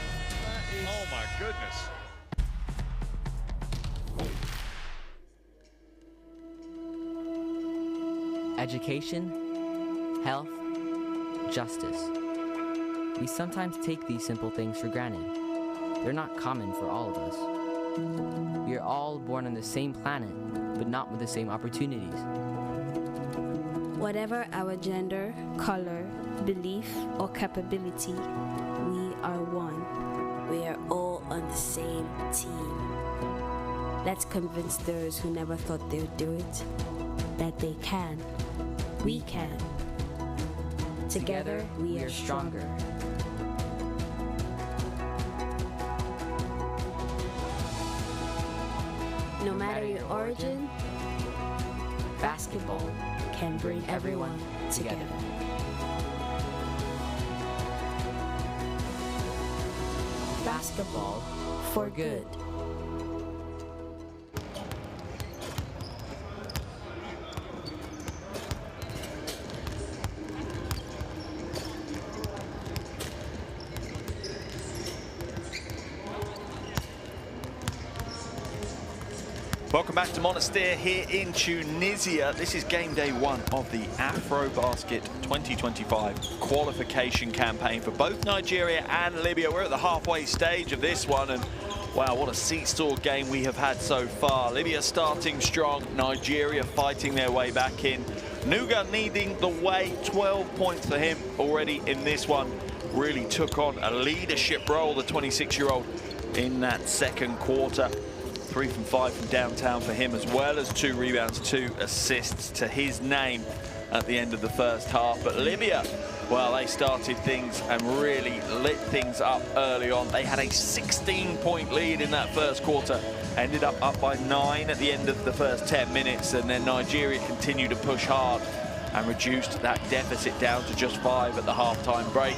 Oh my goodness. Education, health, justice. We sometimes take these simple things for granted. They're not common for all of us. We are all born on the same planet, but not with the same opportunities. Whatever our gender, color, belief, or capability, we are one. We are all on the same team. Let's convince those who never thought they would do it that they can. We can. Together, we are stronger. No matter your origin, basketball can bring everyone together. Basketball for good. Welcome back to Monastir here in Tunisia. This is game day one of the AfroBasket 2025 qualification campaign for both Nigeria and Libya. We're at the halfway stage of this one, and wow, what a seesaw game we have had so far. Libya starting strong, Nigeria fighting their way back in. Nuga leading the way, 12 points for him already in this one. Really took on a leadership role, the 26-year-old, in that second quarter. 3 from 5 from downtown for him, as well as 2 rebounds, 2 assists to his name at the end of the first half. But Libya, well, they started things and really lit things up early on. They had a 16-point lead in that first quarter, ended up by 9 at the end of the first 10 minutes, and then Nigeria continued to push hard and reduced that deficit down to just 5 at the halftime break.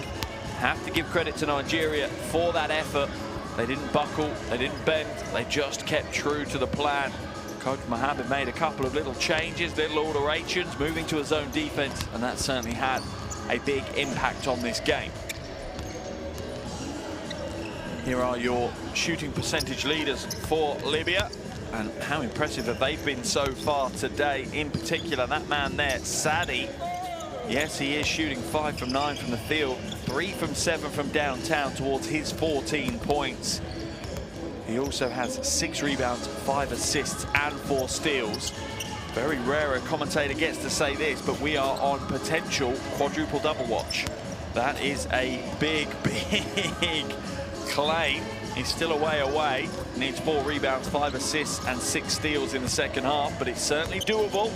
Have to give credit to Nigeria for that effort. They didn't buckle, they didn't bend, they just kept true to the plan. Coach Mohammed made a couple of little changes, little alterations, moving to a zone defense, and that certainly had a big impact on this game. Here are your shooting percentage leaders for Libya, and how impressive have they been so far today. In particular, that man there, Sadi. Yes, he is shooting 5 from 9 from the field, 3 from 7 from downtown towards his 14 points. He also has 6 rebounds, 5 assists, and 4 steals. Very rare a commentator gets to say this, but we are on potential quadruple double watch. That is a big, big claim. He's still a way away. Needs 4 rebounds, 5 assists, and 6 steals in the second half, but it's certainly doable.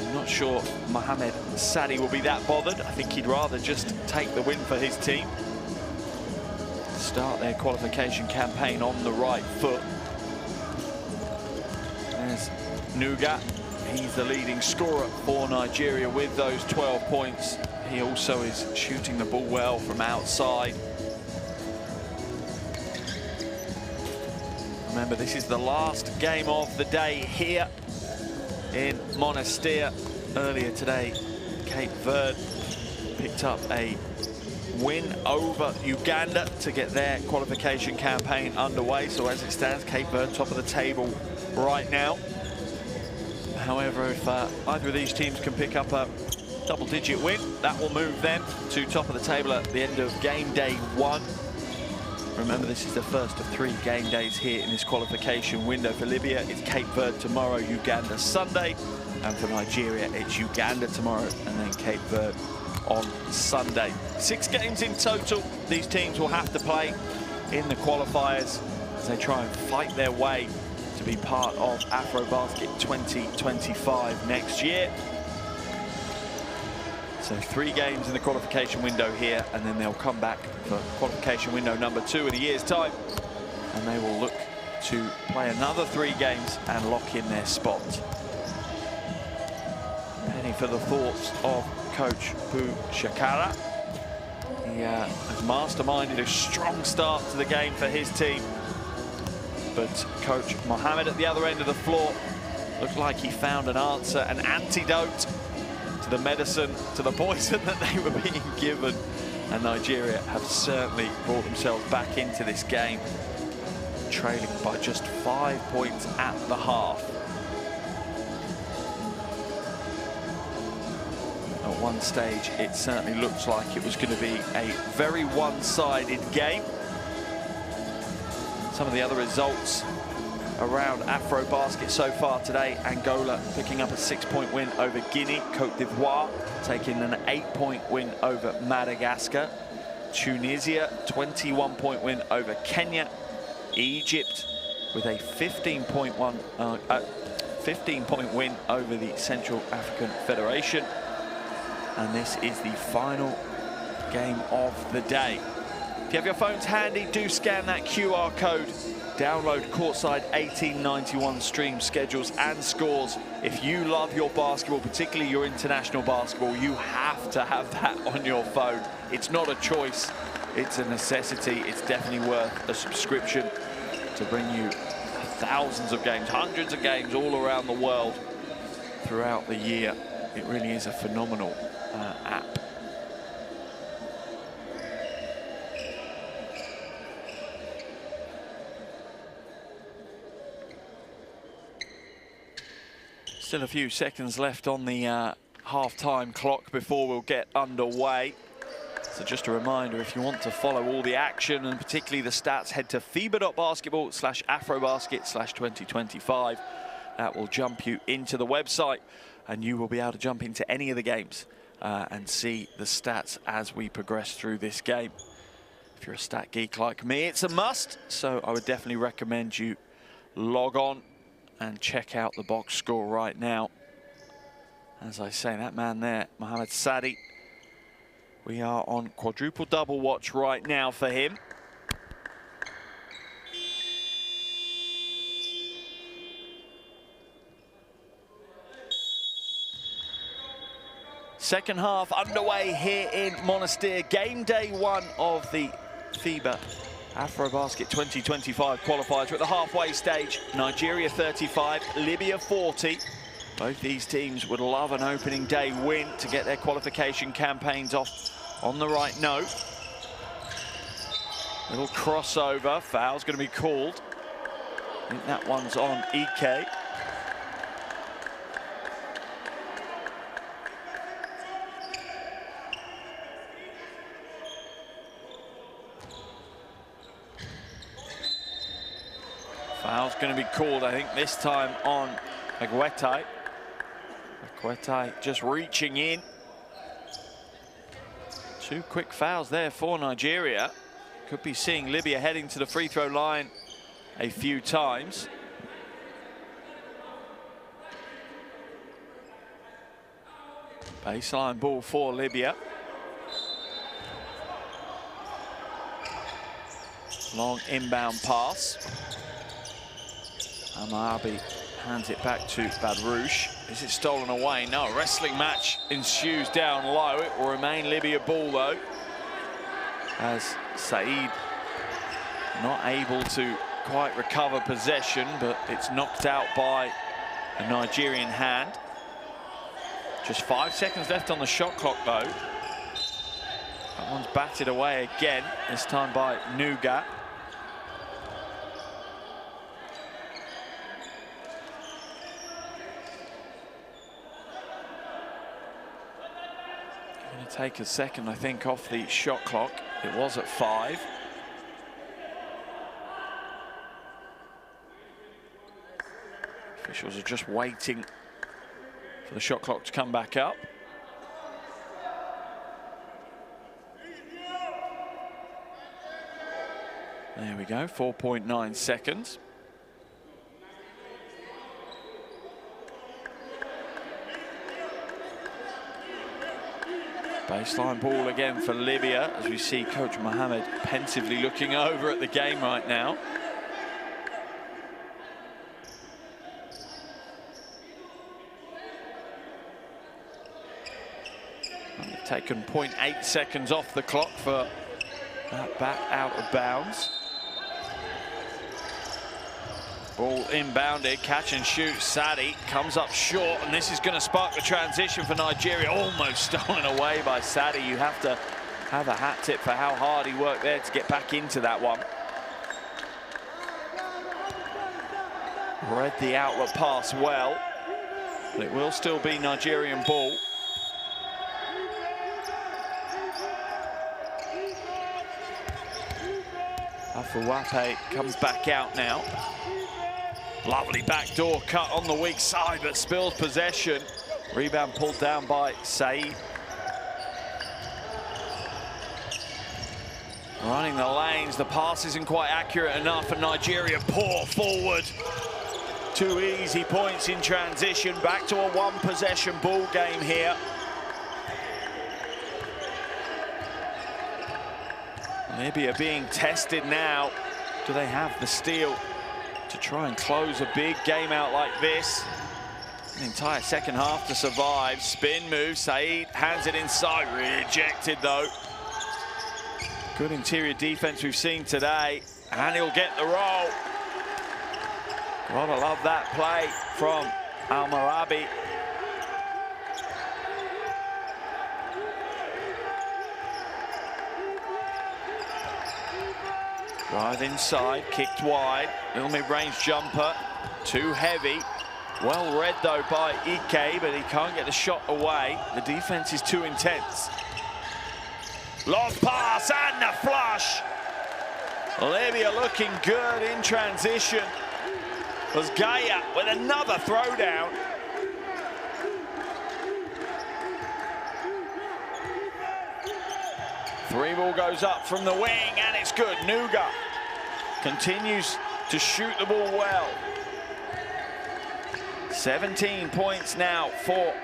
I'm not sure Mohamed Sadi will be that bothered. I think he'd rather just take the win for his team. Start their qualification campaign on the right foot. There's Nuga. He's the leading scorer for Nigeria with those 12 points. He also is shooting the ball well from outside. Remember, this is the last game of the day here in Monastir. Earlier today, Cape Verde picked up a win over Uganda to get their qualification campaign underway. So as it stands, Cape Verde top of the table right now. However, if either of these teams can pick up a double-digit win, that will move them to top of the table at the end of game day one. Remember, this is the first of 3 game days here in this qualification window. For Libya, it's Cape Verde tomorrow, Uganda Sunday. And for Nigeria, it's Uganda tomorrow, and then Cape Verde on Sunday. 6 games in total these teams will have to play in the qualifiers as they try and fight their way to be part of AfroBasket 2025 next year. So 3 games in the qualification window here, and then they'll come back for qualification window number 2 in a year's time, and they will look to play another 3 games and lock in their spot. Penny for the thoughts of Coach Bu Shakara. He has masterminded a strong start to the game for his team, but Coach Mohammed at the other end of the floor looked like he found an answer, an antidote to the medicine, to the poison that they were being given, and Nigeria have certainly brought themselves back into this game, trailing by just 5 points at the half. At one stage, it certainly looks like it was going to be a very one-sided game. Some of the other results around AfroBasket so far today: Angola picking up a 6-point win over Guinea, Cote d'Ivoire taking an 8-point win over Madagascar, Tunisia 21-point win over Kenya, Egypt with a 15-point win over the Central African Federation. And this is the final game of the day. If you have your phones handy, do scan that QR code. Download Courtside 1891 stream schedules and scores. If you love your basketball, particularly your international basketball, you have to have that on your phone. It's not a choice, it's a necessity. It's definitely worth a subscription to bring you thousands of games, hundreds of games all around the world throughout the year. It really is a phenomenal app. Still a few seconds left on the half-time clock before we'll get underway. So just a reminder, if you want to follow all the action and particularly the stats, head to FIBA.basketball/AfroBasket/2025. That will jump you into the website, and you will be able to jump into any of the games and see the stats as we progress through this game. If you're a stat geek like me, it's a must, so I would definitely recommend you log on and check out the box score right now. As I say, that man there, Mohamed Sadi, we are on quadruple double watch right now for him. Second half underway here in Monastir. Game day 1 of the FIBA AfroBasket 2025 qualifiers. We're at the halfway stage. Nigeria 35, Libya 40. Both these teams would love an opening day win to get their qualification campaigns off on the right note. Little crossover, foul's going to be called. I think that one's on Ike. Foul's going to be called, I think, this time on Aguetai. Aguetai just reaching in. 2 quick fouls there for Nigeria. Could be seeing Libya heading to the free throw line a few times. Baseline ball for Libya. Long inbound pass. Amabi hands it back to Badrouche. Is it stolen away? No, a wrestling match ensues down low. It will remain Libya ball though, as Saeed not able to quite recover possession, but it's knocked out by a Nigerian hand. Just 5 seconds left on the shot clock though. That one's batted away again, this time by Nuga. Take a second, I think, off the shot clock. It was at 5. Officials are just waiting for the shot clock to come back up. There we go, 4.9 seconds. Baseline ball again for Libya, as we see Coach Mohammed pensively looking over at the game right now. They've taken 0.8 seconds off the clock for that bat out of bounds. Ball inbounded, catch and shoot. Sadi comes up short, and this is going to spark the transition for Nigeria. Almost stolen away by Sadi. You have to have a hat tip for how hard he worked there to get back into that one. Read the outlet pass well, but it will still be Nigerian ball. Afuwape comes back out now. Lovely backdoor cut on the weak side, but spills possession. Rebound pulled down by Saeed. Running the lanes, the pass isn't quite accurate enough, and Nigeria pour forward. 2 easy points in transition. Back to a one-possession ball game here. Libya being tested now. Do they have the steal to try and close a big game out like this? An entire second half to survive. Spin move, Saeed hands it inside, rejected though. Good interior defense we've seen today, and he'll get the roll. Gotta love that play from Al-Marabi. Drive inside, kicked wide, little mid-range jumper, too heavy. Well read though by Ike, but he can't get the shot away. The defense is too intense. Long pass and the flush. Libya looking good in transition. Was Gaia with another throwdown. Three ball goes up from the wing, and it's good. Nuga continues to shoot the ball well. 17 points now for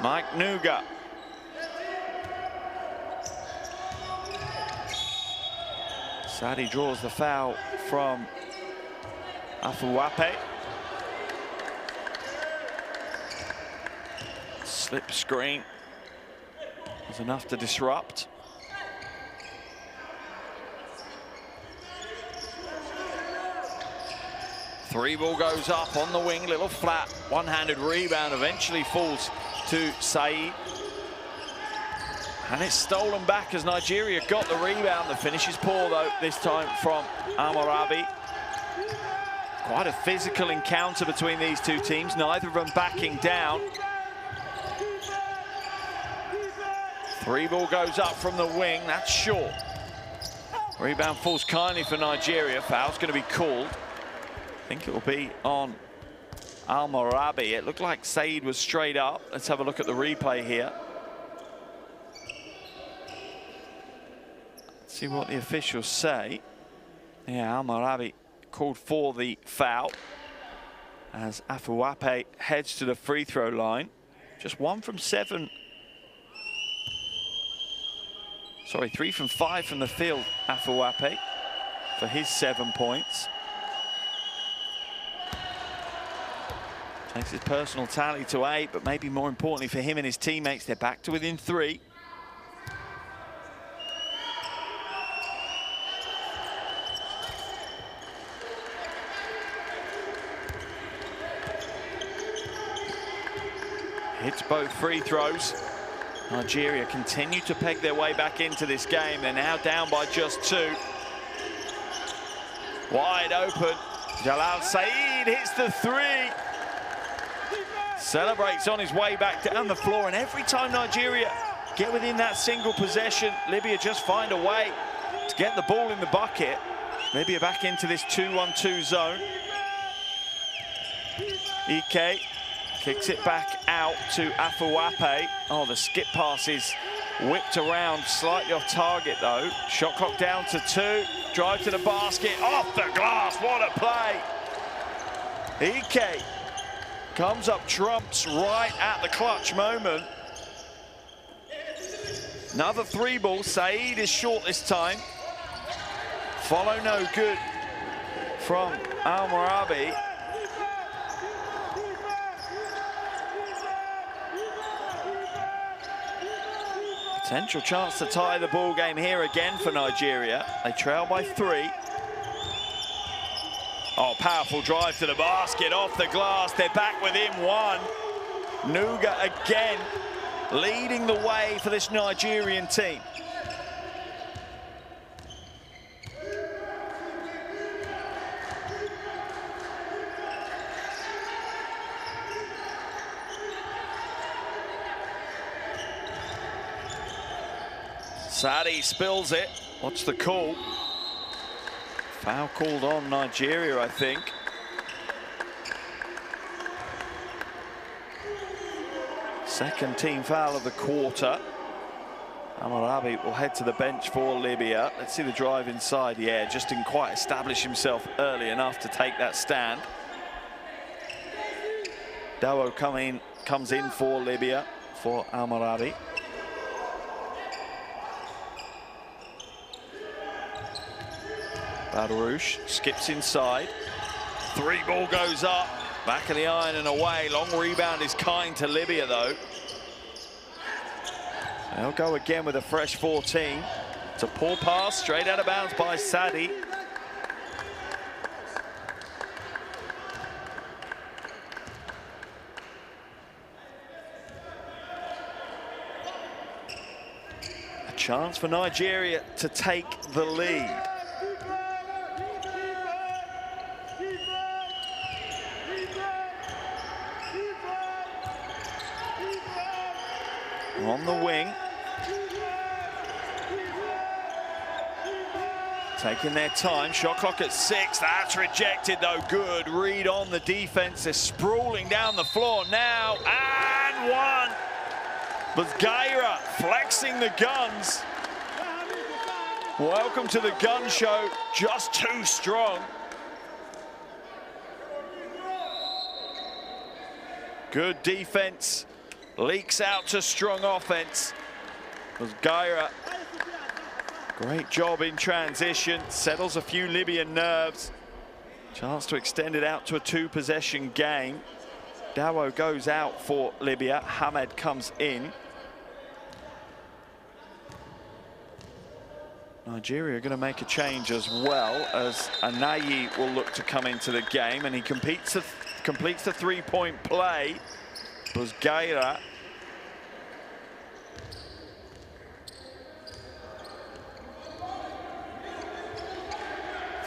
Mike Nuga. Sadi draws the foul from Afuwape. Slip screen was enough to disrupt. Three ball goes up on the wing, little flat, one-handed rebound, eventually falls to Saeed. And it's stolen back as Nigeria got the rebound. The finish is poor though, this time from Al-Marabi. Quite a physical encounter between these two teams, neither of them backing down. Three ball goes up from the wing, that's short. Rebound falls kindly for Nigeria. Foul's going to be called. I think it will be on Al-Marabi. It looked like Saeed was straight up. Let's have a look at the replay here. Let's see what the officials say. Yeah, Al-Marabi called for the foul as Afuwape heads to the free throw line. Just 1 from 7. Sorry, 3 from 5 from the field, Afuwape, for his 7 points. Takes his personal tally to 8, but maybe more importantly for him and his teammates, they're back to within 3. Hits both free throws. Nigeria continue to peg their way back into this game. They're now down by just 2. Wide open. Jalal Saeed hits the 3. Celebrates on his way back down the floor, and every time Nigeria get within that single possession, Libya just find a way to get the ball in the bucket. Libya back into this 2-1-2 zone. Ike kicks it back out to Afuwape. Oh, the skip pass is Whipped around, slightly off target though. Shot clock down to 2. Drive to the basket, off the glass, what a play. Ike comes up trumps right at the clutch moment. Another 3-ball, Saeed is short this time. Follow no good from Al-Marabi. Potential chance to tie the ball game here again for Nigeria. They trail by 3. Oh, powerful drive to the basket, off the glass. They're back within 1. Nuga again leading the way for this Nigerian team. Sadi spills it. What's the call? Foul called on Nigeria, I think. Second team foul of the quarter. Al-Marabi will head to the bench for Libya. Let's see the drive inside. Yeah, just didn't quite establish himself early enough to take that stand. Dawo comes in for Libya, for Al-Marabi. Badrouche skips inside. 3-ball goes up. Back of the iron and away. Long rebound is kind to Libya, though. They'll go again with a fresh 14. It's a poor pass, straight out of bounds by Sadi. A chance for Nigeria to take the lead. On the wing. Taking their time, shot clock at 6, that's rejected though, good read on the defense, they're sprawling down the floor now, and 1. Bazgaira flexing the guns. Welcome to the gun show, just too strong. Good defense. Leaks out to strong offense. Bazgaira, great job in transition, settles a few Libyan nerves. Chance to extend it out to a 2-possession game. Dawo goes out for Libya, Hamed comes in. Nigeria are going to make a change as well, as Anayi will look to come into the game, and he completes the 3-point play. Bazgaira.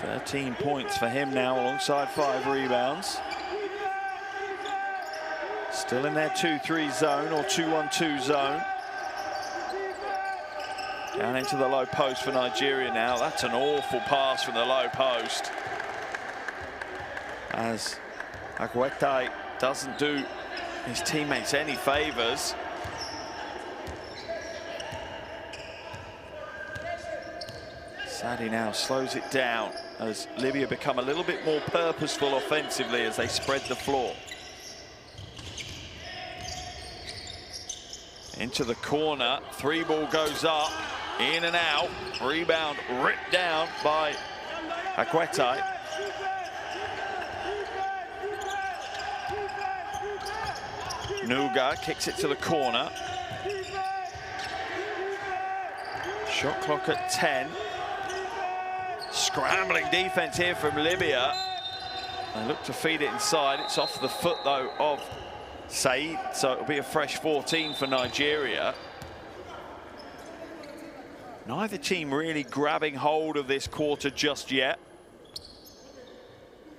13 points for him now, alongside 5 rebounds. Still in their 2-3 zone, or 2-1-2 zone. Down into the low post for Nigeria now. That's an awful pass from the low post, as Agwetai doesn't do his teammates any favors. Sadi now slows it down as Libya become a little bit more purposeful offensively as they spread the floor. Into the corner, 3-ball goes up, in and out, rebound ripped down by Agwetai. Nuga kicks it to the corner. Shot clock at 10. Scrambling defense here from Libya. They look to feed it inside. It's off the foot, though, of Saeed, so it'll be a fresh 14 for Nigeria. Neither team really grabbing hold of this quarter just yet.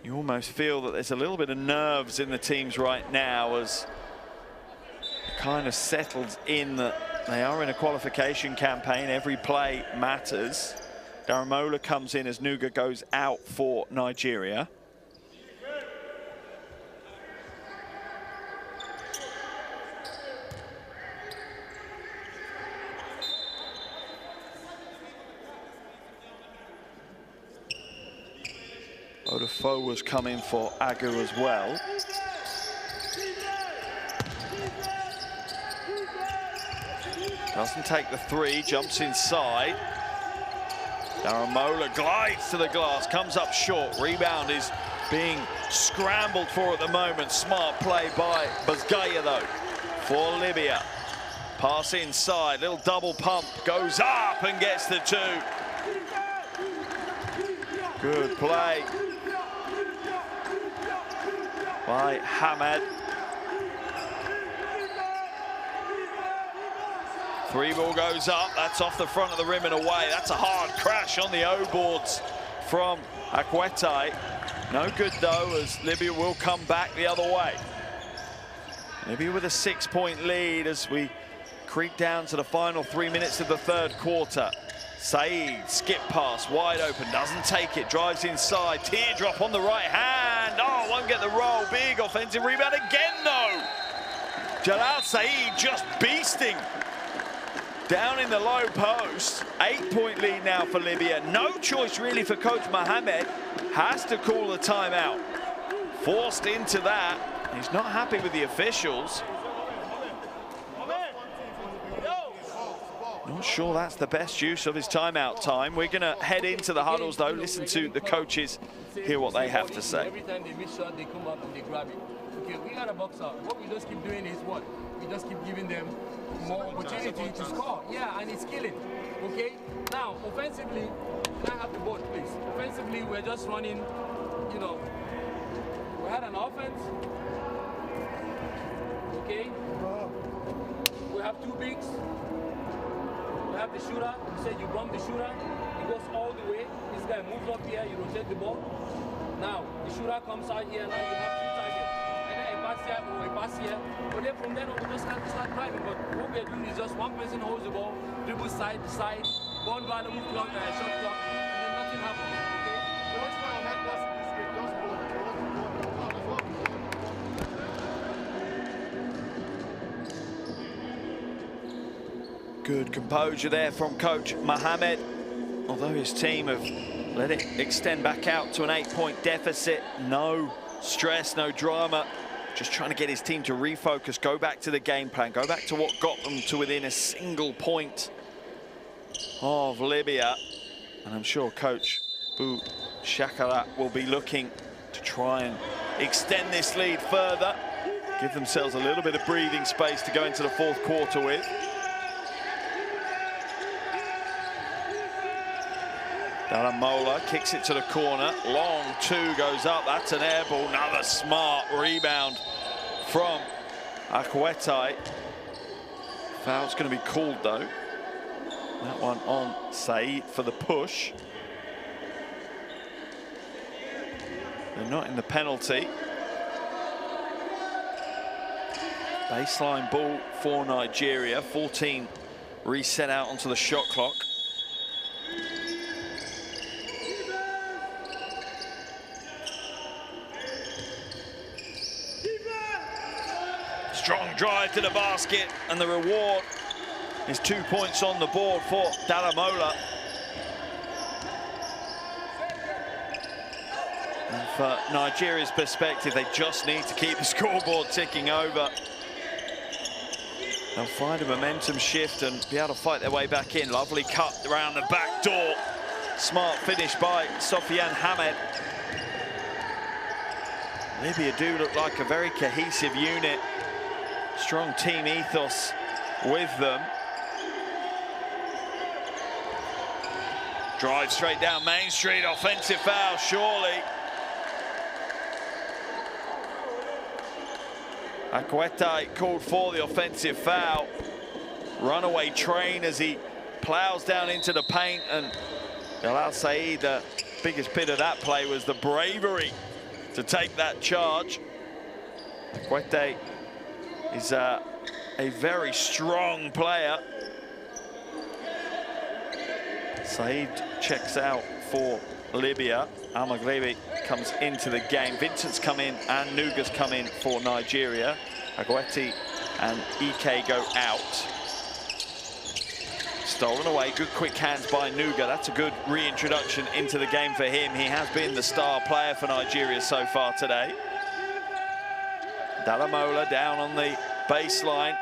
You almost feel that there's a little bit of nerves in the teams right now, as it kind of settles in that they are in a qualification campaign. Every play matters. Daramola comes in as Nuga goes out for Nigeria. Defoe was coming for Agu as well. Doesn't take the three, jumps inside. Daramola glides to the glass, comes up short. Rebound is being scrambled for at the moment. Smart play by Bazgaya though for Libya. Pass inside, little double pump, goes up and gets the two. Good play by Hamed. Three ball goes up, that's off the front of the rim and away. That's a hard crash on the O boards from Akwete. No good though, as Libya will come back the other way. Libya with a 6-point lead as we creep down to the final 3 minutes of the third quarter. Saeed, skip pass, wide open, doesn't take it, drives inside, teardrop on the right hand. Oh, won't get the roll, big offensive rebound again though. Jalal Saeed just beasting down in the low post. 8-point lead now for Libya. No choice really for Coach Mohamed. Has to call the timeout. Forced into that. He's not happy with the officials. Not sure that's the best use of his timeout time. We're going to head into the huddles though. Listen to the coaches, hear what they have to say. Every time they miss shot, they come up and they grab it. Okay, we got a box out. What we just keep doing is what? We just keep giving them more opportunity to score. Yeah, and it's killing. Okay? Now, offensively, can I have the board, please? Offensively, we're just running, you know, we had an offense. Okay? We have two bigs. We have the shooter. You said you bump the shooter. He goes all the way. This guy moves up here. You rotate the ball. Now, the shooter comes out here. Now you have two targets. And then a pass here or a pass here. But then from then on, we just can't start driving. But what we're doing is just one person holds the ball, dribble side to side, ball value, move clock, shot clock, and then nothing happens. Okay? So what's going to help us? Good composure there from Coach Mohamed. Although his team have let it extend back out to an 8-point deficit. No stress, no drama. Just trying to get his team to refocus, go back to the game plan, go back to what got them to within a single point of Libya. And I'm sure Coach Bou Shakarat will be looking to try and extend this lead further, give themselves a little bit of breathing space to go into the fourth quarter with. Daramola kicks it to the corner. Long two goes up. That's an air ball. Another smart rebound from Akwete. Foul's going to be called though. That one on Saeed for the push. They're not in the penalty. Baseline ball for Nigeria. 14 reset out onto the shot clock. Strong drive to the basket, and the reward is 2 points on the board for Daramola. And for Nigeria's perspective, they just need to keep the scoreboard ticking over. They'll find a momentum shift and be able to fight their way back in. Lovely cut around the back door. Smart finish by Sofiane Hamed. Libya do look like a very cohesive unit. Strong team ethos with them. Drive straight down Main Street, offensive foul, surely. Akwete called for the offensive foul. Runaway train as he plows down into the paint, and Jalal Saeed, the biggest bit of that play was the bravery to take that charge. Akwete is a very strong player. Saeed checks out for Libya. Al-Maghribi comes into the game. Vincent's come in and Nuga's come in for Nigeria. Akwete and Ike go out. Stolen away, good quick hands by Nuga. That's a good reintroduction into the game for him. He has been the star player for Nigeria so far today. Dalamola down on the baseline.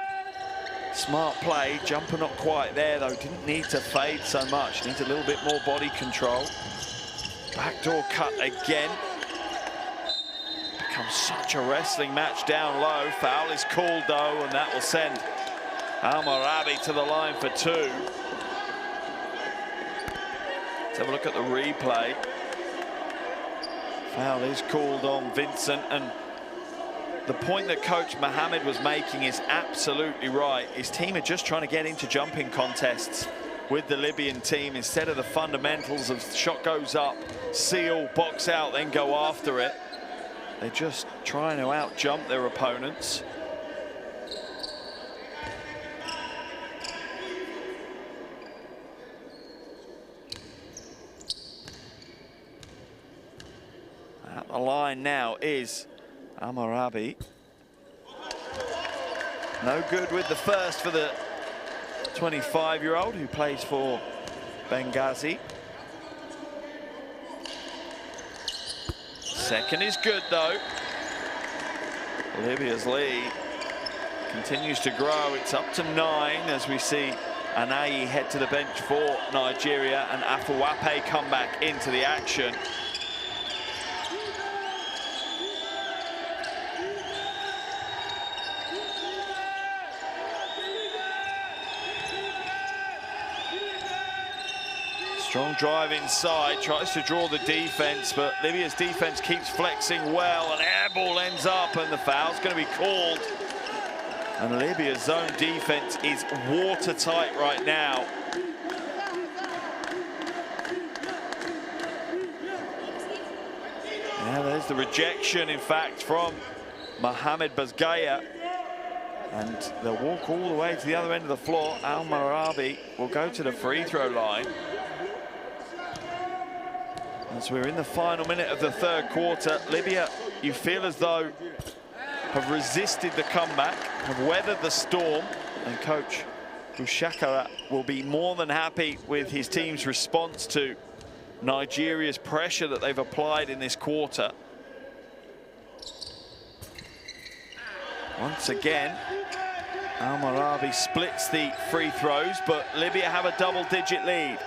Smart play, jumper not quite there though. Didn't need to fade so much. Needs a little bit more body control. Backdoor cut again. Becomes such a wrestling match down low. Foul is called though, and that will send Al-Marabi to the line for 2. Let's have a look at the replay. Foul is called on Vincent, and the point that Coach Mohammed was making is absolutely right. His team are just trying to get into jumping contests with the Libyan team instead of the fundamentals of shot goes up, seal, box out, then go after it. They're just trying to out-jump their opponents. At the line now is Al-Marabi. No good with the first for the 25-year-old who plays for Benghazi. Second is good though. Libya's lead continues to grow. It's up to 9 as we see Anayi head to the bench for Nigeria and Afuwape come back into the action. Strong drive inside, tries to draw the defense, but Libya's defense keeps flexing well, and air ball ends up, and the foul's going to be called. And Libya's zone defense is watertight right now. Yeah, there's the rejection, in fact, from Mohamed Bazgaya. And they'll walk all the way to the other end of the floor. Al-Marabi will go to the free throw line. As we're in the final minute of the third quarter, Libya, you feel as though, have resisted the comeback, have weathered the storm, and Coach Bushakara will be more than happy with his team's response to Nigeria's pressure that they've applied in this quarter. Once again, Al-Marabi splits the free throws, but Libya have a double-digit lead.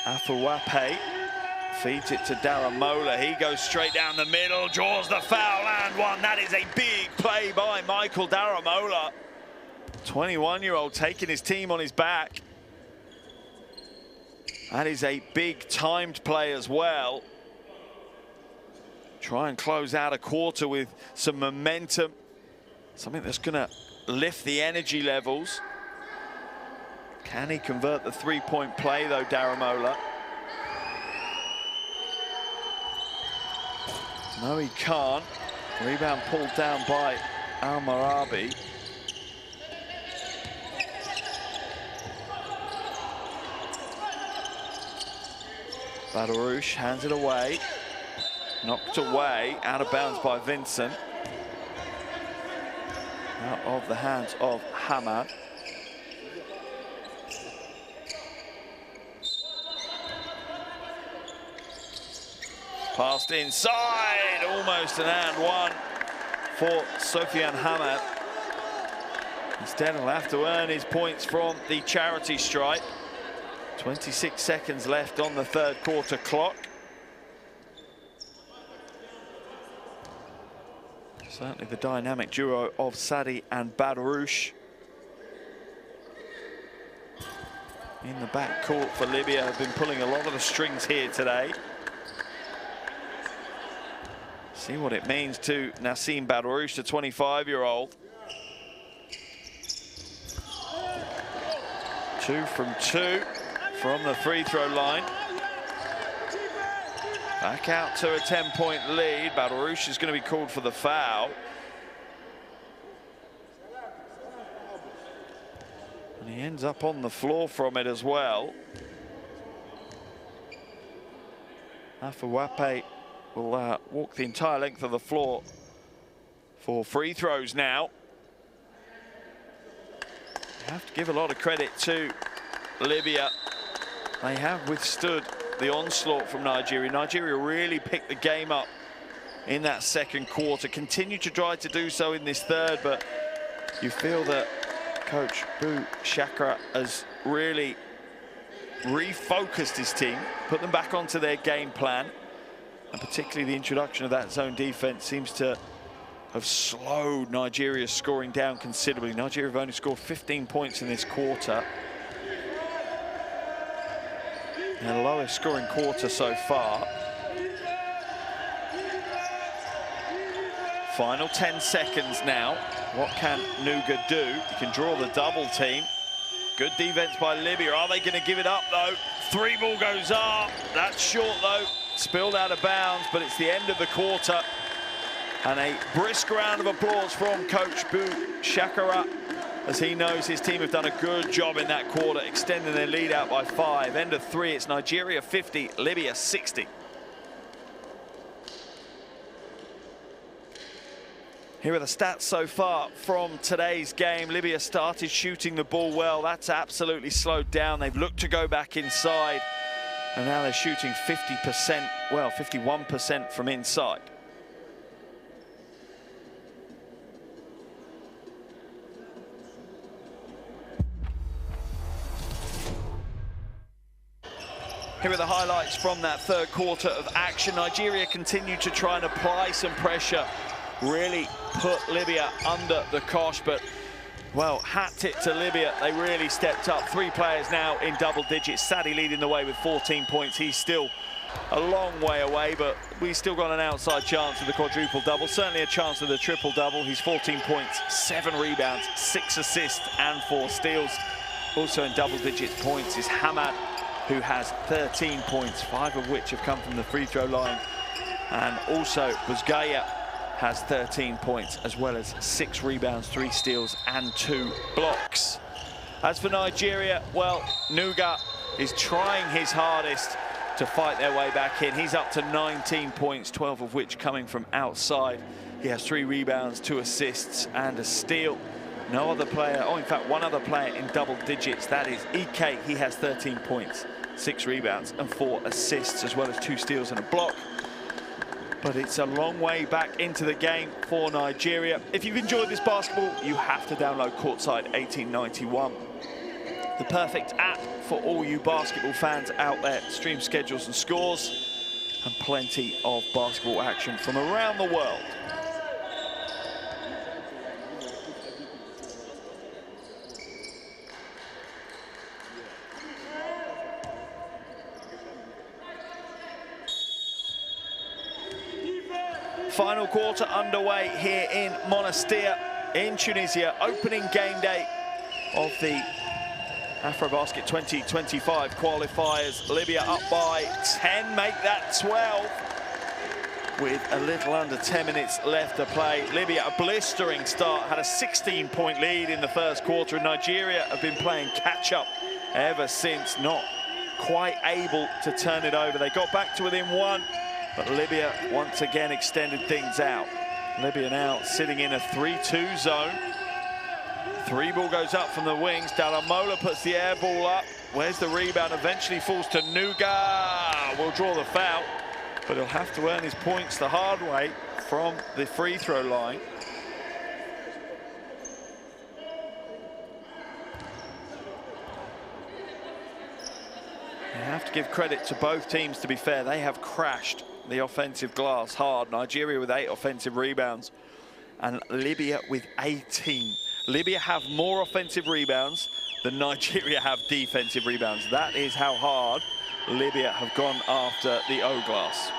Afuwape feeds it to Daramola. He goes straight down the middle, draws the foul and one. That is a big play by Michael Daramola. 21-year-old taking his team on his back. That is a big timed play as well. Try and close out a quarter with some momentum. Something that's going to lift the energy levels. Can he convert the three-point play, though, Daramola? No, he can't. Rebound pulled down by Al-Marabi. Badarouche hands it away. Knocked away, out of bounds by Vincent. Out of the hands of Hamad. Passed inside, almost an and one for Sofian Hamad. Instead, he'll have to earn his points from the charity stripe. 26 seconds left on the third quarter clock. Certainly the dynamic duo of Sadi and Badarouche. In the backcourt for Libya have been pulling a lot of the strings here today. See what it means to Nassim Badarouche, the 25-year-old. 2 from 2 from the free throw line. Back out to a 10-point lead. Badarouche is going to be called for the foul. And he ends up on the floor from it as well. Afuwape will walk the entire length of the floor for free throws now. You have to give a lot of credit to Libya. They have withstood the onslaught from Nigeria. Nigeria really picked the game up in that second quarter, continue to try to do so in this third, but you feel that Coach Bu Shakara has really refocused his team, put them back onto their game plan, and particularly the introduction of that zone defense seems to have slowed Nigeria's scoring down considerably. Nigeria have only scored 15 points in this quarter. Their lowest scoring quarter so far. Final 10 seconds now. What can Nuga do? He can draw the double team. Good defense by Libya. Are they going to give it up, though? 3 ball goes up. That's short, though. Spilled out of bounds, but it's the end of the quarter. And a brisk round of applause from Coach Bu Shakara, as he knows his team have done a good job in that quarter, extending their lead out by 5. End of 3, it's Nigeria 50, Libya 60. Here are the stats so far from today's game. Libya started shooting the ball well. That's absolutely slowed down. They've looked to go back inside, and now they're shooting 50%, well, 51% from inside. Here are the highlights from that third quarter of action. Nigeria continued to try and apply some pressure, really put Libya under the cosh, but, well, hat tip to Libya. They really stepped up. 3 players now in double digits. Sadi leading the way with 14 points. He's still a long way away, but we still got an outside chance of the quadruple double, certainly a chance of the triple double. He's 14 points, 7 rebounds, 6 assists and 4 steals. Also in double digits points is Hamad, who has 13 points, 5 of which have come from the free throw line. And also Buzgaya has 13 points, as well as 6 rebounds, 3 steals and 2 blocks. As for Nigeria, well, Nuga is trying his hardest to fight their way back in. He's up to 19 points, 12 of which coming from outside. He has 3 rebounds, 2 assists and a steal. No other player, oh, in fact, one other player in double digits. That is Ike. He has 13 points, 6 rebounds and 4 assists, as well as 2 steals and a block. But it's a long way back into the game for Nigeria. If you've enjoyed this basketball, you have to download Courtside 1891. The perfect app for all you basketball fans out there. Stream schedules and scores, and plenty of basketball action from around the world. Final quarter underway here in Monastir in Tunisia. Opening game day of the AfroBasket 2025 qualifiers. Libya up by 10, make that 12 with a little under 10 minutes left to play. Libya, a blistering start, had a 16-point lead in the first quarter, and Nigeria have been playing catch-up ever since, not quite able to turn it over. They got back to within 1. But Libya once again extended things out. Libya now sitting in a 3-2 zone. 3 ball goes up from the wings. Dalamola puts the air ball up. Where's the rebound? Eventually falls to Nuga. Will draw the foul, but he'll have to earn his points the hard way from the free throw line. You have to give credit to both teams, to be fair. They have crashed the offensive glass hard. Nigeria with 8 offensive rebounds and Libya with 18. Libya have more offensive rebounds than Nigeria have defensive rebounds. That is how hard Libya have gone after the O-glass.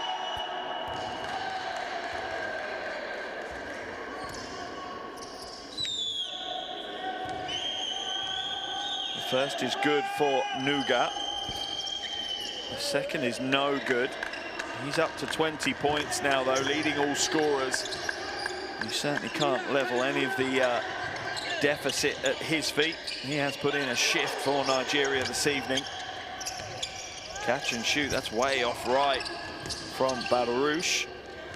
The first is good for Nuga. The second is no good. He's up to 20 points now, though, leading all scorers. You certainly can't level any of the deficit at his feet. He has put in a shift for Nigeria this evening. Catch and shoot, that's way off right from Badarouche.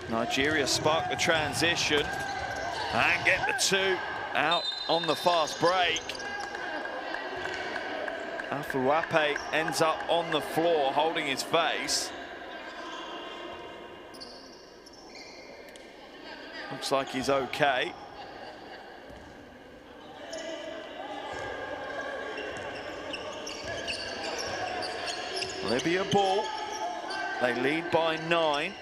Nigeria spark the transition and get the 2 out on the fast break. Afuape ends up on the floor holding his face. Looks like he's okay. Libya ball. They lead by 9.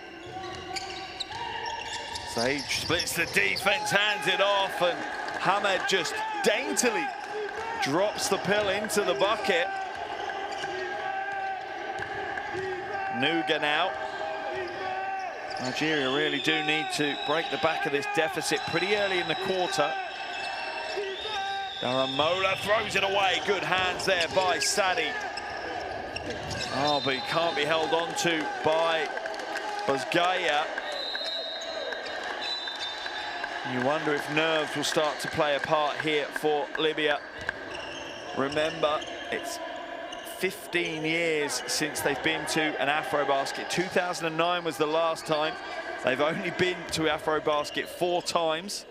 Sage splits the defense, hands it off, and Hamed just daintily drops the pill into the bucket. Nuga now. Nigeria really do need to break the back of this deficit pretty early in the quarter. Daramola throws it away. Good hands there by Sadi. Oh, but he can't be held on to by Bozgaya. You wonder if nerves will start to play a part here for Libya. Remember, it's 15 years since they've been to an AfroBasket. 2009 was the last time. They've only been to AfroBasket 4 times.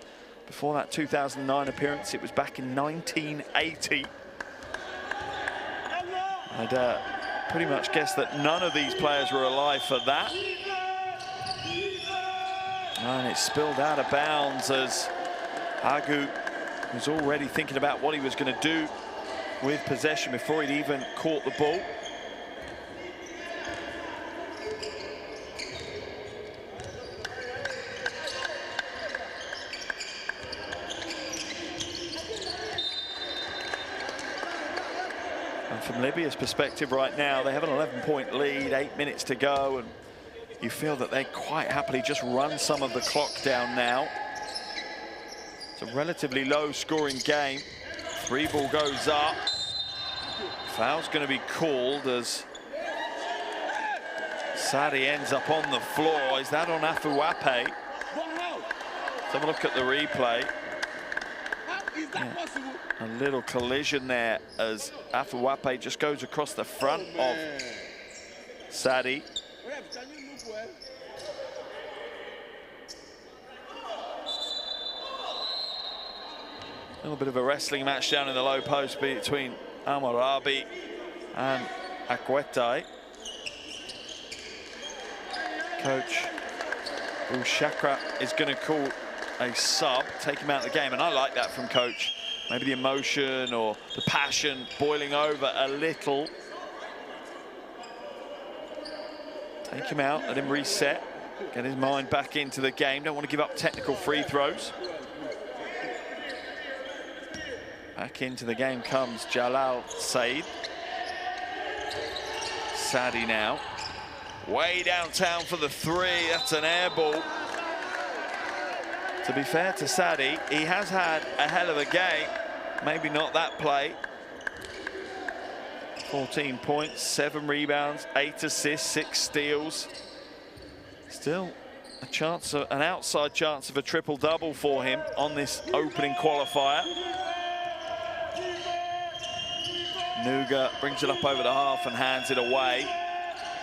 Before that 2009 appearance, it was back in 1980. I'd pretty much guess that none of these players were alive for that. And it's spilled out of bounds as Agu was already thinking about what he was going to do with possession before he'd even caught the ball. And from Libya's perspective right now, they have an 11-point lead, 8 minutes to go, and you feel that they quite happily just run some of the clock down now. It's a relatively low-scoring game. Free ball goes up. Foul's going to be called as Sadi ends up on the floor. Is that on Afuape? Let's have a look at the replay. A little collision there as Afuape just goes across the front of Sadi. A little bit of a wrestling match down in the low post between Amarabi and Akwetai. Coach Ushakra is going to call a sub, take him out of the game, and I like that from coach. Maybe the emotion or the passion boiling over a little. Take him out, let him reset, get his mind back into the game. Don't want to give up technical free throws. Back into the game comes Jalal Said. Sadi now. Way downtown for the 3. That's an air ball. To be fair to Sadi, he has had a hell of a game. Maybe not that play. 14 points, 7 rebounds, 8 assists, 6 steals. Still a chance, an outside chance of a triple-double for him on this opening qualifier. Nuga brings it up over the half and hands it away.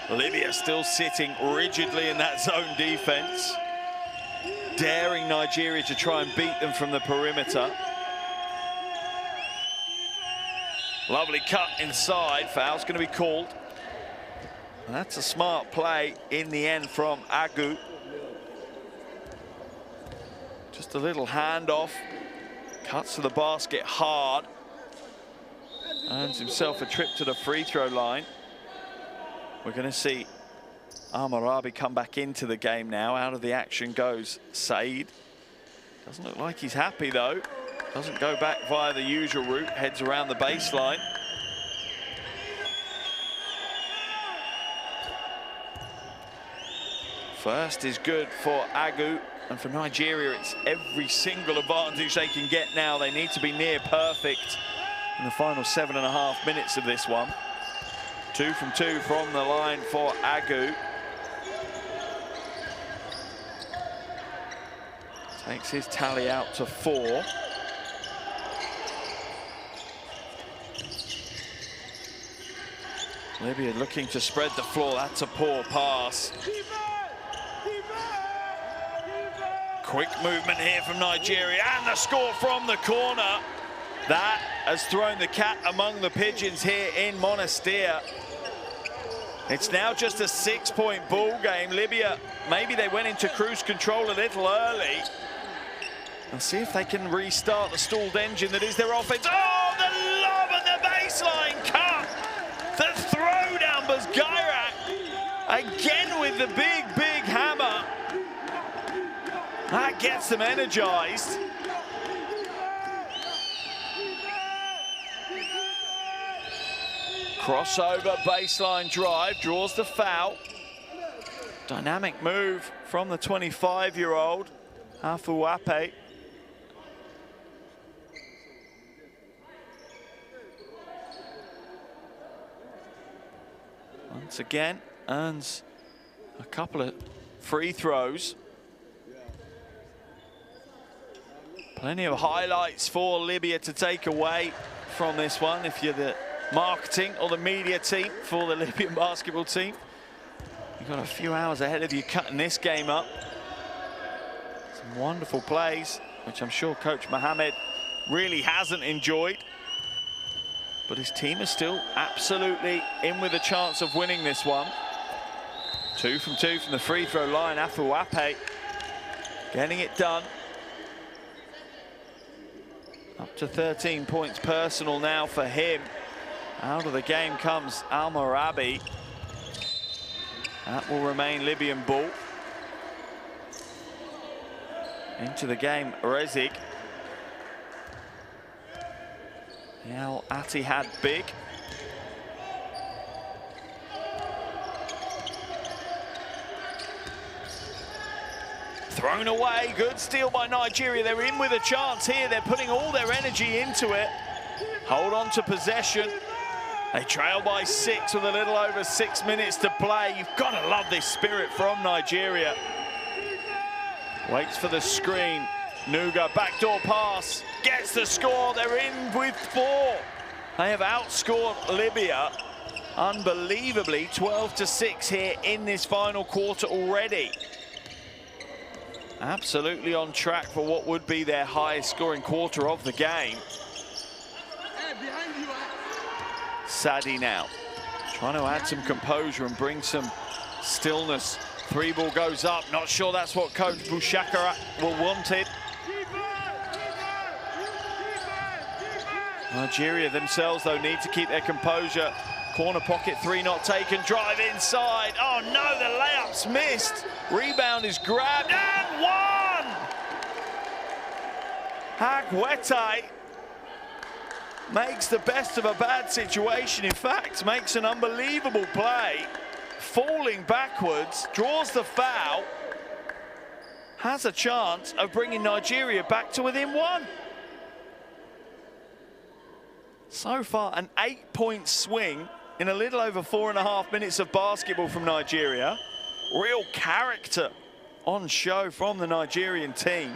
Libya still sitting rigidly in that zone defense, daring Nigeria to try and beat them from the perimeter. Lovely cut inside. Foul's going to be called. And that's a smart play in the end from Agu. Just a little handoff. Cuts to the basket hard. Earns himself a trip to the free throw line. We're going to see Amarabi come back into the game now. Out of the action goes Said. Doesn't look like he's happy though. Doesn't go back via the usual route. Heads around the baseline. First is good for Agu. And for Nigeria, it's every single advantage they can get now. They need to be near perfect in the final 7.5 minutes of this one. 2 from 2 from the line for Agu. Takes his tally out to 4. Libya looking to spread the floor. That's a poor pass. Quick movement here from Nigeria, and the score from the corner. That has thrown the cat among the pigeons here in Monastir. It's now just a 6-point ball game. Libya, maybe they went into cruise control a little early. Let's see if they can restart the stalled engine that is their offense. Oh, the lob and the baseline cut. The throw down, Bazgairak. Again with the big hammer. That gets them energized. Crossover, baseline drive, draws the foul. Dynamic move from the 25-year-old, Afuape. Once again, earns a couple of free throws. Plenty of highlights for Libya to take away from this one if you're the marketing or the media team for the Libyan basketball team. You've got a few hours ahead of you cutting this game up. Some wonderful plays, which I'm sure Coach Mohammed really hasn't enjoyed. But his team is still absolutely in with a chance of winning this one. 2 from 2 from the free throw line. Afuape getting it done. Up to 13 points personal now for him. Out of the game comes Al-Marabi. That will remain Libyan ball. Into the game, Rezig. Al Attihad big. Thrown away, good steal by Nigeria. They're in with a chance here. They're putting all their energy into it. Hold on to possession. They trail by 6 with a little over 6 minutes to play. You've got to love this spirit from Nigeria. Waits for the screen. Nuga, backdoor pass, gets the score. They're in with 4. They have outscored Libya unbelievably, 12-6 here in this final quarter already. Absolutely on track for what would be their highest scoring quarter of the game. Sadi now, trying to add some composure and bring some stillness. 3-ball goes up, not sure that's what Coach Bouchakara wanted. Nigeria themselves, though, need to keep their composure. Corner pocket 3 not taken, drive inside. Oh no, the layup's missed. Rebound is grabbed and won! Hagwete makes the best of a bad situation. In fact, makes an unbelievable play. Falling backwards, draws the foul. Has a chance of bringing Nigeria back to within 1. So far, an 8-point swing in a little over 4.5 minutes of basketball from Nigeria. Real character on show from the Nigerian team.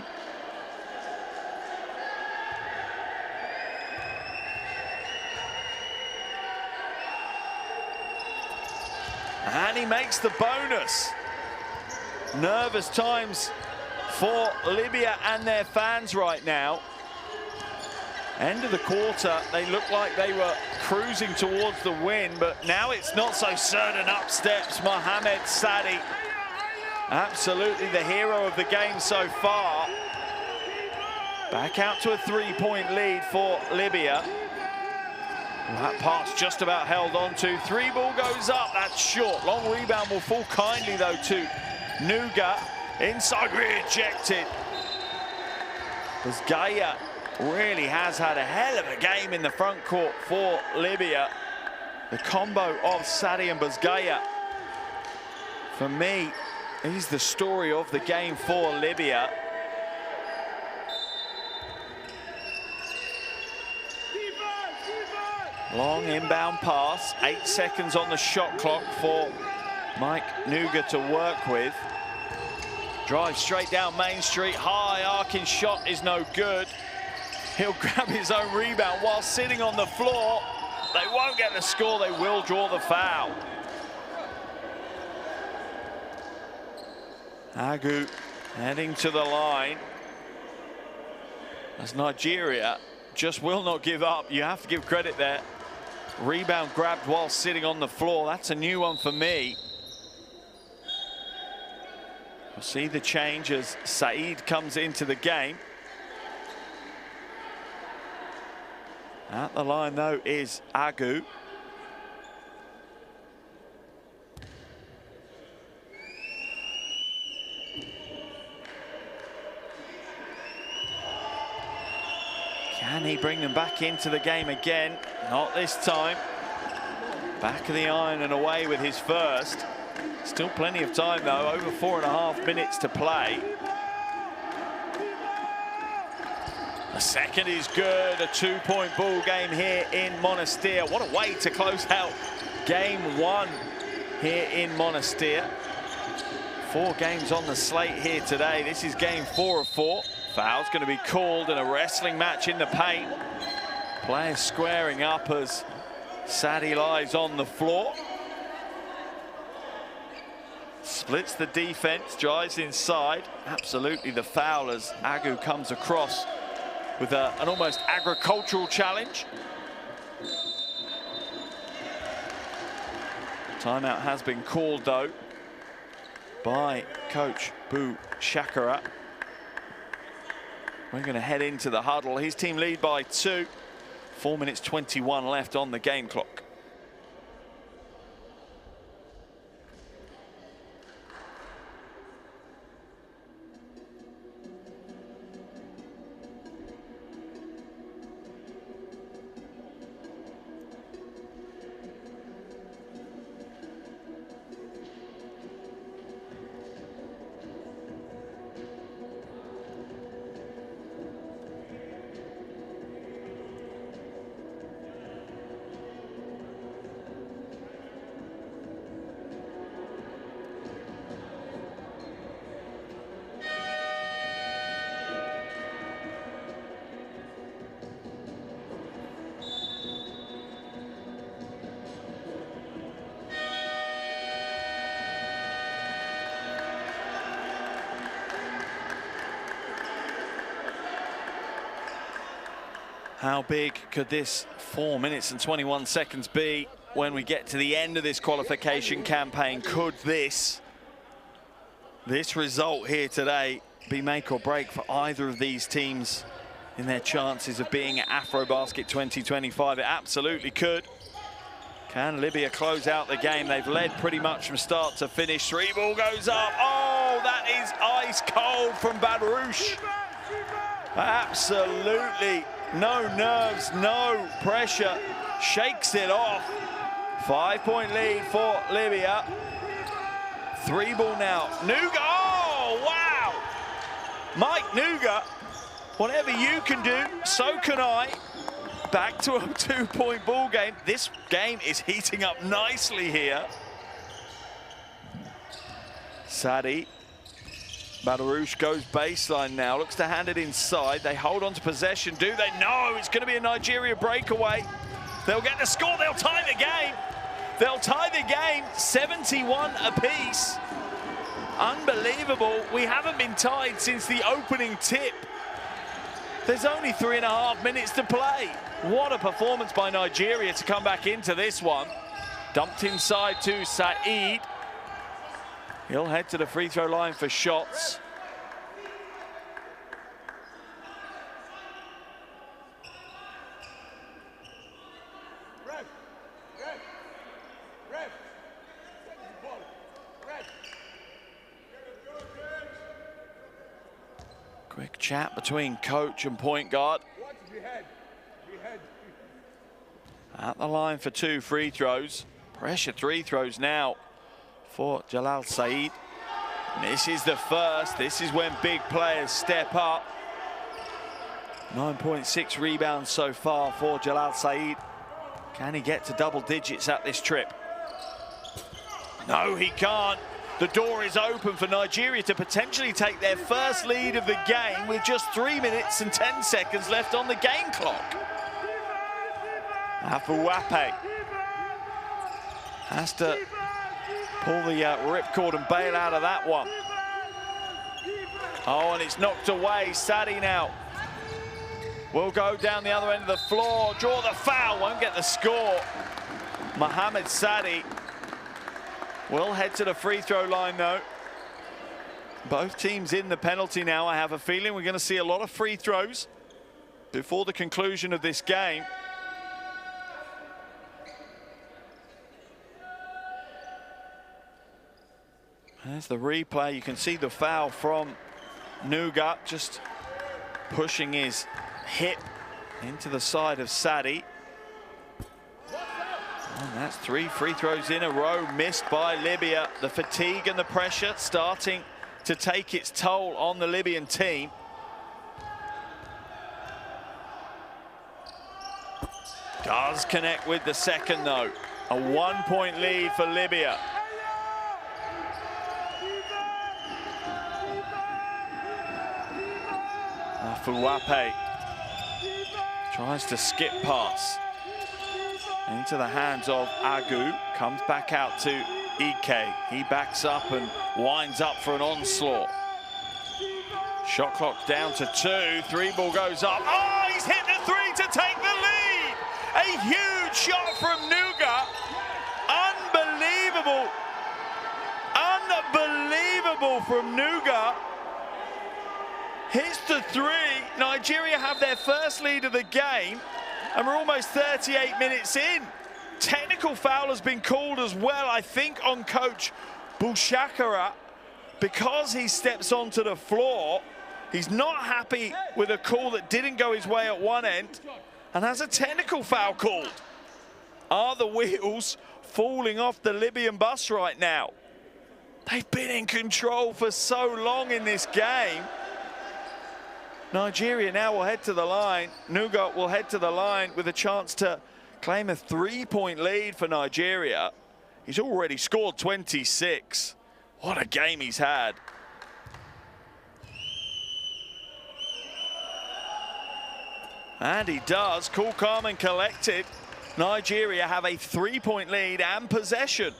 And he makes the bonus. Nervous times for Libya and their fans right now. End of the quarter, they looked like they were cruising towards the win, but now it's not so certain. Up steps Mohamed Sadi. Absolutely the hero of the game so far. Back out to a 3-point lead for Libya. That pass just about held on to. 3-ball goes up, that's short. Long rebound will fall kindly though to Nuga. Inside, rejected. Bazgairak really has had a hell of a game in the front court for Libya. The combo of Sadi and Bazgairak, for me, is the story of the game for Libya. Long inbound pass, 8 seconds on the shot clock for Mike Nuga to work with. Drive straight down Main Street, high arcing shot is no good. He'll grab his own rebound while sitting on the floor. They won't get the score, they will draw the foul. Agu heading to the line as Nigeria just will not give up. You have to give credit there. Rebound grabbed while sitting on the floor. That's a new one for me. We'll see the change as Saeed comes into the game. At the line, though, is Agu. Can he bring them back into the game again? Not this time. Back of the iron and away with his first. Still plenty of time, though. Over 4.5 minutes to play. The second is good. A 2-point ball game here in Monastir. What a way to close out game 1 here in Monastir. 4 games on the slate here today. This is game 4 of 4. Foul's going to be called in a wrestling match in the paint. Players squaring up as Sadie lies on the floor. Splits the defense, drives inside. Absolutely the foul as Agu comes across with an almost agricultural challenge. Timeout has been called, though, by coach Boo Shakara. We're going to head into the huddle. His team lead by 2. 4 minutes 21 left on the game clock. How big could this 4 minutes and 21 seconds be when we get to the end of this qualification campaign? Could this result here today be make or break for either of these teams in their chances of being at AfroBasket 2025? It absolutely could. Can Libya close out the game? They've led pretty much from start to finish. 3 ball goes up. Oh, that is ice cold from Badrouche. Absolutely. No nerves, no pressure, shakes it off. 5-point lead for Libya. 3 ball now. Nuga, oh, wow. Mike Nuga, whatever you can do, so can I. Back to a 2-point ball game. This game is heating up nicely here. Sadi. Badrouche goes baseline now, looks to hand it inside. They hold on to possession, do they? No, it's going to be a Nigeria breakaway. They'll get the score, they'll tie the game. They'll tie the game, 71 apiece. Unbelievable, we haven't been tied since the opening tip. There's only 3.5 minutes to play. What a performance by Nigeria to come back into this one. Dumped inside to Saeed. He'll head to the free throw line for shots. Quick chat between coach and point guard. At the line for 2 free throws. Pressure 3 throws now for Jalal Saeed. This is the first. This is when big players step up. 9.6 rebounds so far for Jalal Saeed. Can he get to double digits at this trip? No, he can't. The door is open for Nigeria to potentially take their first lead of the game with just 3 minutes and 10 seconds left on the game clock. Afuwape has to pull the ripcord and bail out of that one. Oh, and it's knocked away. Sadi now will go down the other end of the floor, draw the foul, won't get the score. Mohamed Sadi will head to the free throw line though. Both teams in the penalty now. I have a feeling we're going to see a lot of free throws before the conclusion of this game. There's the replay. You can see the foul from Nuga, just pushing his hip into the side of Sadi. And that's 3 free throws in a row missed by Libya. The fatigue and the pressure starting to take its toll on the Libyan team. Does connect with the second though. A 1-point lead for Libya. Afuwape tries to skip pass into the hands of Agu, comes back out to Ike. He backs up and winds up for an onslaught. Shot clock down to 2, 3 ball goes up. Oh, he's hit the 3 to take the lead. A huge shot from Nuga. Unbelievable. Unbelievable from Nuga. Hits the 3. Nigeria have their first lead of the game, and we're almost 38 minutes in. Technical foul has been called as well, I think, on coach Bushakara, because he steps onto the floor. He's not happy with a call that didn't go his way at one end and has a technical foul called. Are the wheels falling off the Libyan bus right now? They've been in control for so long in this game. Nigeria now will head to the line. Nuga will head to the line with a chance to claim a 3-point lead for Nigeria. He's already scored 26. What a game he's had. And he does. Cool, calm and collected. Nigeria have a 3-point lead and possession.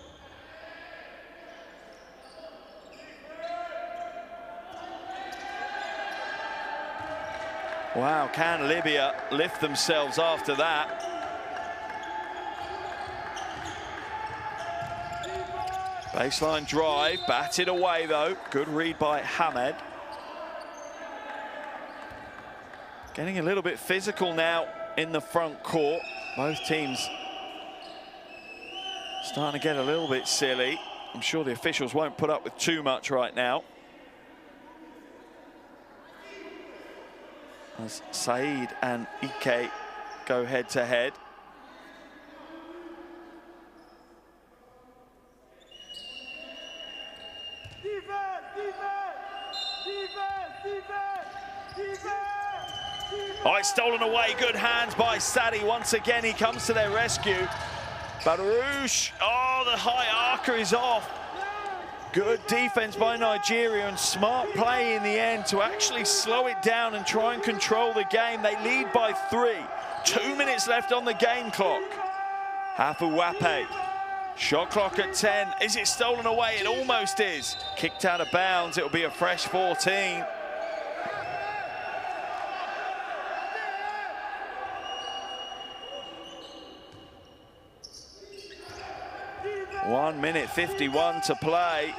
Wow, can Libya lift themselves after that? Baseline drive, batted away though. Good read by Hamed. Getting a little bit physical now in the front court. Both teams starting to get a little bit silly. I'm sure the officials won't put up with too much right now. As Saeed and Ike go head to head. Oh, it's stolen away. Good hands by Sadi. Once again, he comes to their rescue. Barouche. Oh, the high archer is off. Good defense by Nigeria and smart play in the end to actually slow it down and try and control the game. They lead by 3. 2 minutes left on the game clock. Afuwape. Shot clock at 10. Is it stolen away? It almost is. Kicked out of bounds. It'll be a fresh 14. .1:51 to play.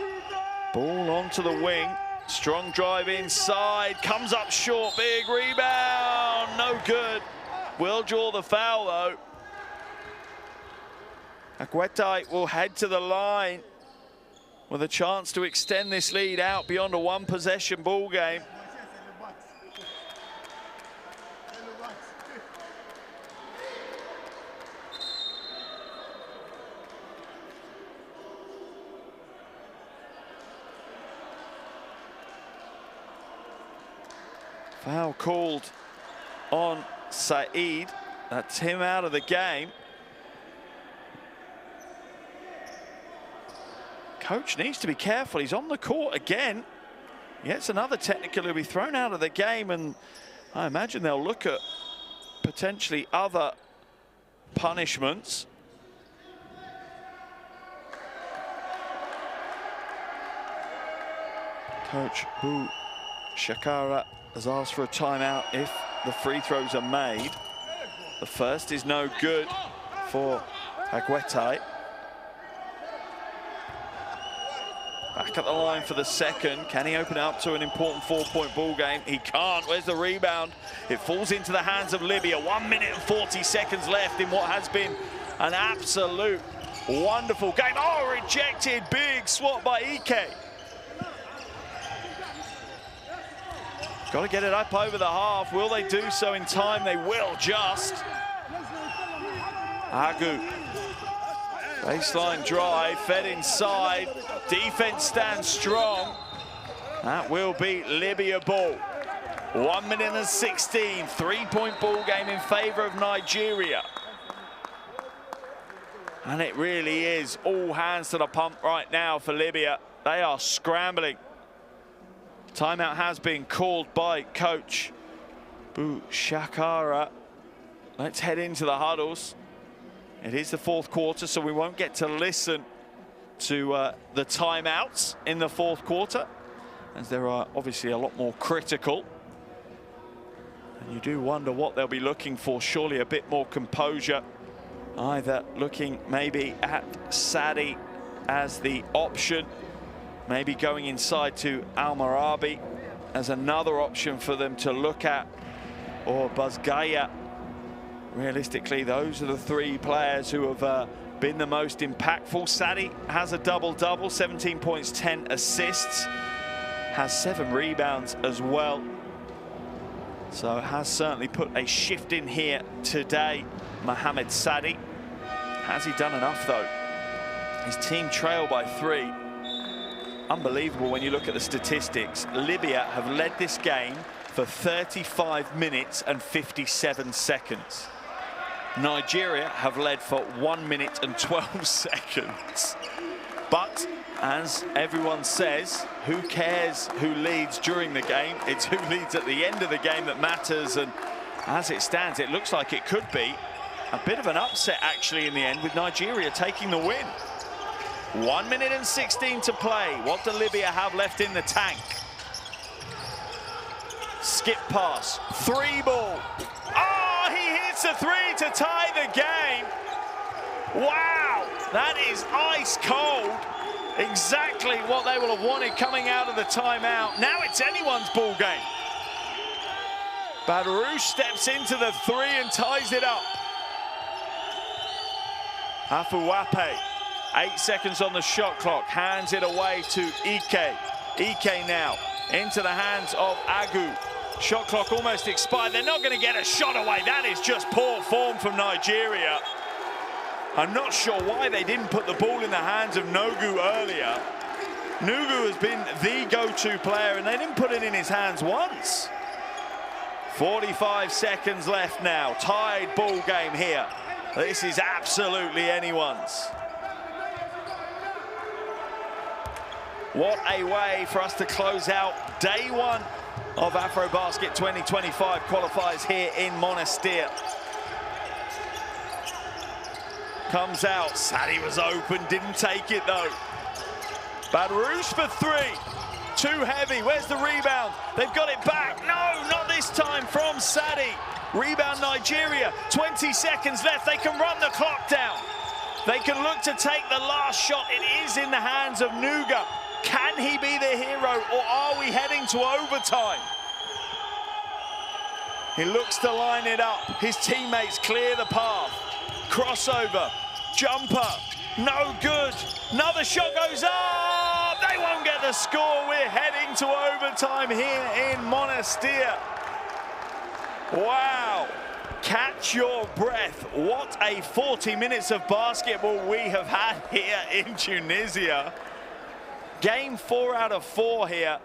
Ball onto the wing. Strong drive inside. Comes up short. Big rebound. No good. Will draw the foul though. Akwetai will head to the line with a chance to extend this lead out beyond a 1-possession ball game. Foul called on Saeed. That's him out of the game. Coach needs to be careful. He's on the court again. Gets another technical. He'll be thrown out of the game, and I imagine they'll look at potentially other punishments. Coach Shakara has asked for a timeout if the free throws are made. The first is no good for Aguetai. Back at the line for the second. Can he open it up to an important 4-point ball game? He can't. Where's the rebound? It falls into the hands of Libya. 1 minute and 40 seconds left in what has been an absolute wonderful game. Oh, rejected. Big swat by Ike. Got to get it up over the half. Will they do so in time? They will just. Agu. Baseline drive, fed inside. Defense stands strong. That will be Libya ball. 1 minute and 16. 3-point ball game in favor of Nigeria. And it really is all hands to the pump right now for Libya. They are scrambling. Timeout has been called by coach Bushakara. Let's head into the huddles. It is the fourth quarter, so we won't get to listen to the timeouts in the fourth quarter, as there are obviously a lot more critical. And you do wonder what they'll be looking for. Surely a bit more composure. Either looking maybe at Sadi as the option, maybe going inside to Al-Marabi as another option for them to look at, or Bazgaya. Realistically, those are the three players who have been the most impactful. Sadi has a double-double, 17 points, 10 assists, has 7 rebounds as well. So has certainly put a shift in here today, Mohamed Sadi. Has he done enough, though? His team trail by 3. Unbelievable when you look at the statistics. Libya have led this game for 35 minutes and 57 seconds. Nigeria have led for 1 minute and 12 seconds. But as everyone says, who cares who leads during the game? It's who leads at the end of the game that matters. And as it stands, it looks like it could be a bit of an upset actually in the end, with Nigeria taking the win. 1 minute and 16 to play. What do Libya have left in the tank? Skip pass, 3 ball. Oh, he hits a 3 to tie the game. Wow, that is ice cold. Exactly what they will have wanted coming out of the timeout. Now it's anyone's ball game. Badrouche steps into the 3 and ties it up. Afuwape, 8 seconds on the shot clock, hands it away to Ike. Ike now into the hands of Agu. Shot clock almost expired. They're not going to get a shot away. That is just poor form from Nigeria. I'm not sure why they didn't put the ball in the hands of Nogu earlier. Nugu has been the go-to player, and they didn't put it in his hands once. 45 seconds left now. Tied ball game here. This is absolutely anyone's. What a way for us to close out day 1 of AfroBasket 2025 qualifiers here in Monastir. Comes out, Sadi was open, didn't take it though. Badrouche for 3, too heavy, where's the rebound? They've got it back, no, not this time from Sadi. Rebound Nigeria, 20 seconds left, they can run the clock down. They can look to take the last shot, it is in the hands of Nuga. Can he be the hero, or are we heading to overtime? He looks to line it up. His teammates clear the path. Crossover, jumper, no good. Another shot goes up. They won't get the score. We're heading to overtime here in Monastir. Wow. Catch your breath. What a 40 minutes of basketball we have had here in Tunisia. Game 4 out of 4 here,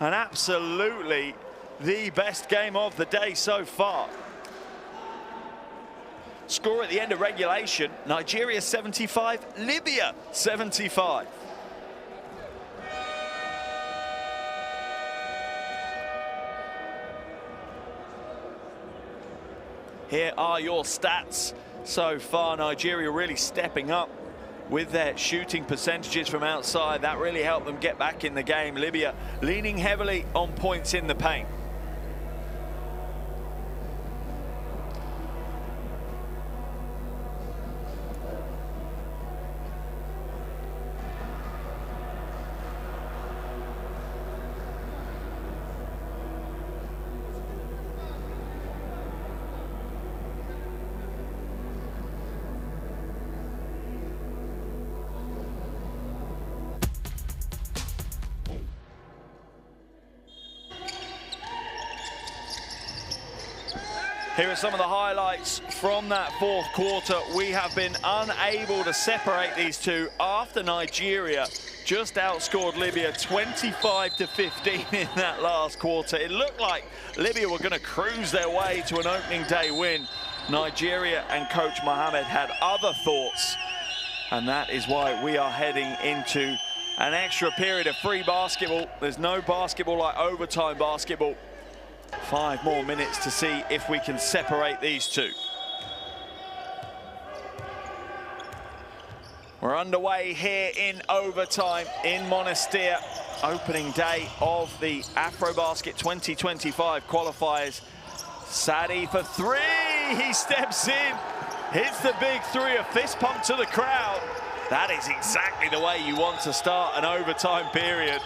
and absolutely the best game of the day so far. Score at the end of regulation, Nigeria 75, Libya 75. Here are your stats so far. Nigeria really stepping up with their shooting percentages from outside. That really helped them get back in the game. Libya leaning heavily on points in the paint. Here are some of the highlights from that fourth quarter. We have been unable to separate these two after Nigeria just outscored Libya 25-15 in that last quarter. It looked like Libya were going to cruise their way to an opening day win. Nigeria and Coach Mohammed had other thoughts, and that is why we are heading into an extra period of free basketball. There's no basketball like overtime basketball. 5 more minutes to see if we can separate these two. We're underway here in overtime in Monastir. Opening day of the AfroBasket 2025 qualifiers. Sadi for 3, he steps in, hits the big 3, a fist pump to the crowd. That is exactly the way you want to start an overtime period.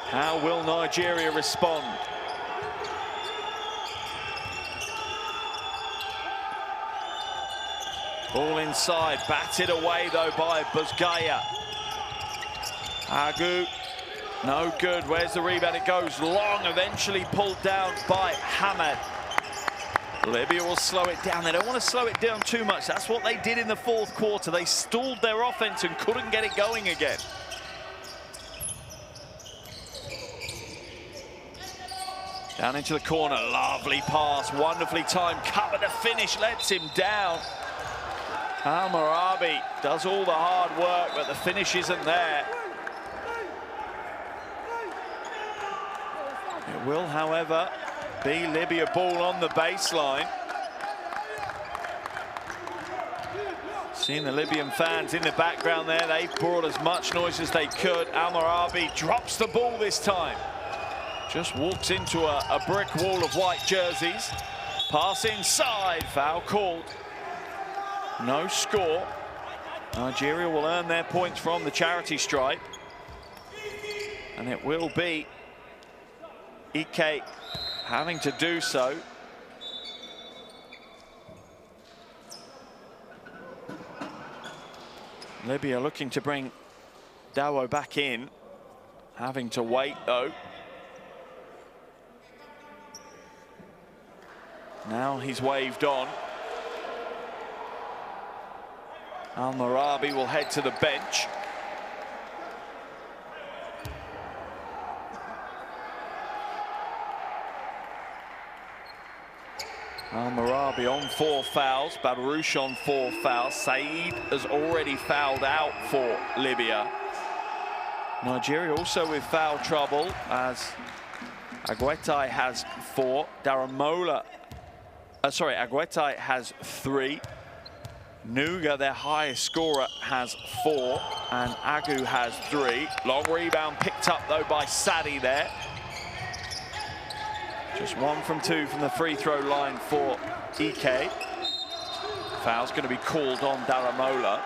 How will Nigeria respond? Ball inside, batted away though by Buzgaya. Agu, no good. Where's the rebound? It goes long, eventually pulled down by Hamad. Libya will slow it down. They don't want to slow it down too much. That's what they did in the fourth quarter. They stalled their offense and couldn't get it going again. Down into the corner, lovely pass, wonderfully timed, cut, but the finish lets him down. Al-Marabi does all the hard work, but the finish isn't there. It will, however, be Libya ball on the baseline. Seeing the Libyan fans in the background there, they've brought as much noise as they could. Al-Marabi drops the ball this time. Just walks into a brick wall of white jerseys. Pass inside, foul called. No score. Nigeria will earn their points from the charity stripe. And it will be Ike having to do so. Libya looking to bring Dawo back in. Having to wait though. Now he's waved on. Al-Marabi will head to the bench. Al-Marabi on 4 fouls, Babarouche on 4 fouls. Saeed has already fouled out for Libya. Nigeria also with foul trouble as Aguetai has 4, Aguetai has 3. Nuga, their highest scorer, has 4, and Agu has 3. Long rebound picked up though by Sadi there. Just 1 from 2 from the free throw line for Ike. Foul's going to be called on Daramola.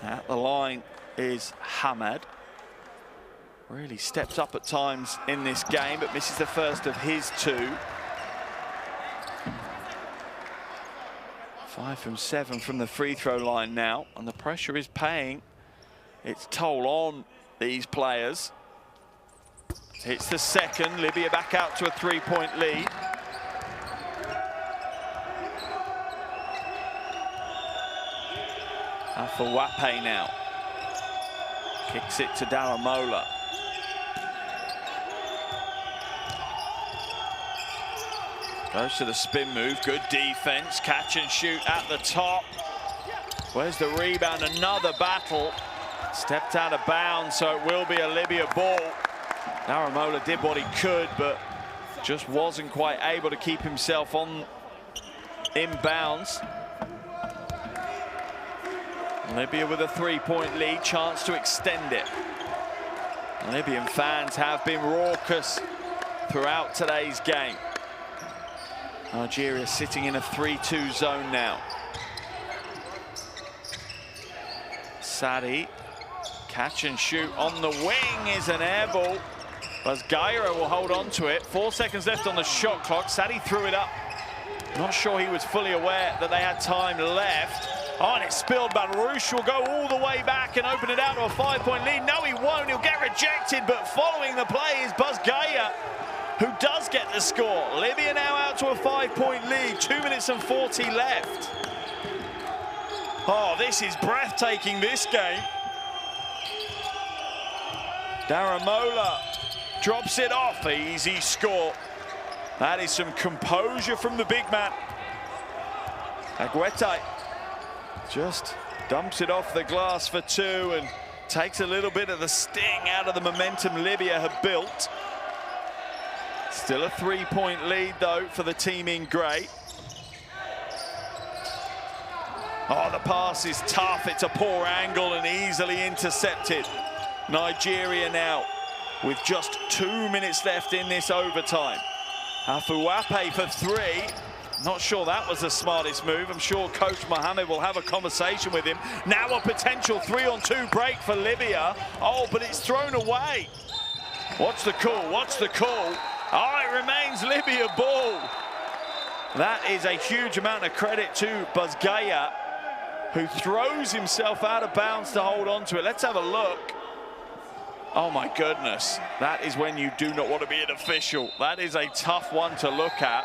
At the line is Hamad. Really steps up at times in this game, but misses the first of his 2. 5 from 7 from the free throw line now, and the pressure is paying its toll on these players. Hits the second, Libya back out to a 3-point lead. Afowape now. Kicks it to Daramola. Goes to the spin move, good defense, catch and shoot at the top. Where's the rebound? Another battle. Stepped out of bounds, so it will be a Libya ball. Daramola did what he could, but just wasn't quite able to keep himself on inbounds. Libya with a 3-point lead, chance to extend it. Libyan fans have been raucous throughout today's game. Nigeria sitting in a 3-2 zone now. Sadi, catch and shoot on the wing is an air ball. Buzgaya will hold on to it. 4 seconds left on the shot clock. Sadi threw it up Not sure he was fully aware that they had time left. Oh, and it's spilled. Baruch will go all the way back and open it out to a 5-point lead. No, he won't. He'll get rejected, but following the play is Bazgaya, who does get the score. Libya now out to a 5-point lead. 2 minutes and 40 left. Oh, this is breathtaking, this game. Daramola drops it off. Easy score. That is some composure from the big man. Aguete just dumps it off the glass for 2 and takes a little bit of the sting out of the momentum Libya have built. Still a 3-point lead, though, for the team in grey. Oh, the pass is tough. It's a poor angle and easily intercepted. Nigeria now with just 2 minutes left in this overtime. Afuape for 3. Not sure that was the smartest move. I'm sure Coach Mohammed will have a conversation with him. Now a potential 3-on-2 break for Libya. Oh, but it's thrown away. What's the call? What's the call? Oh, it remains Libya ball. That is a huge amount of credit to Bazgaya, who throws himself out of bounds to hold on to it. Let's have a look. Oh my goodness, that is when you do not want to be an official. That is a tough one to look at.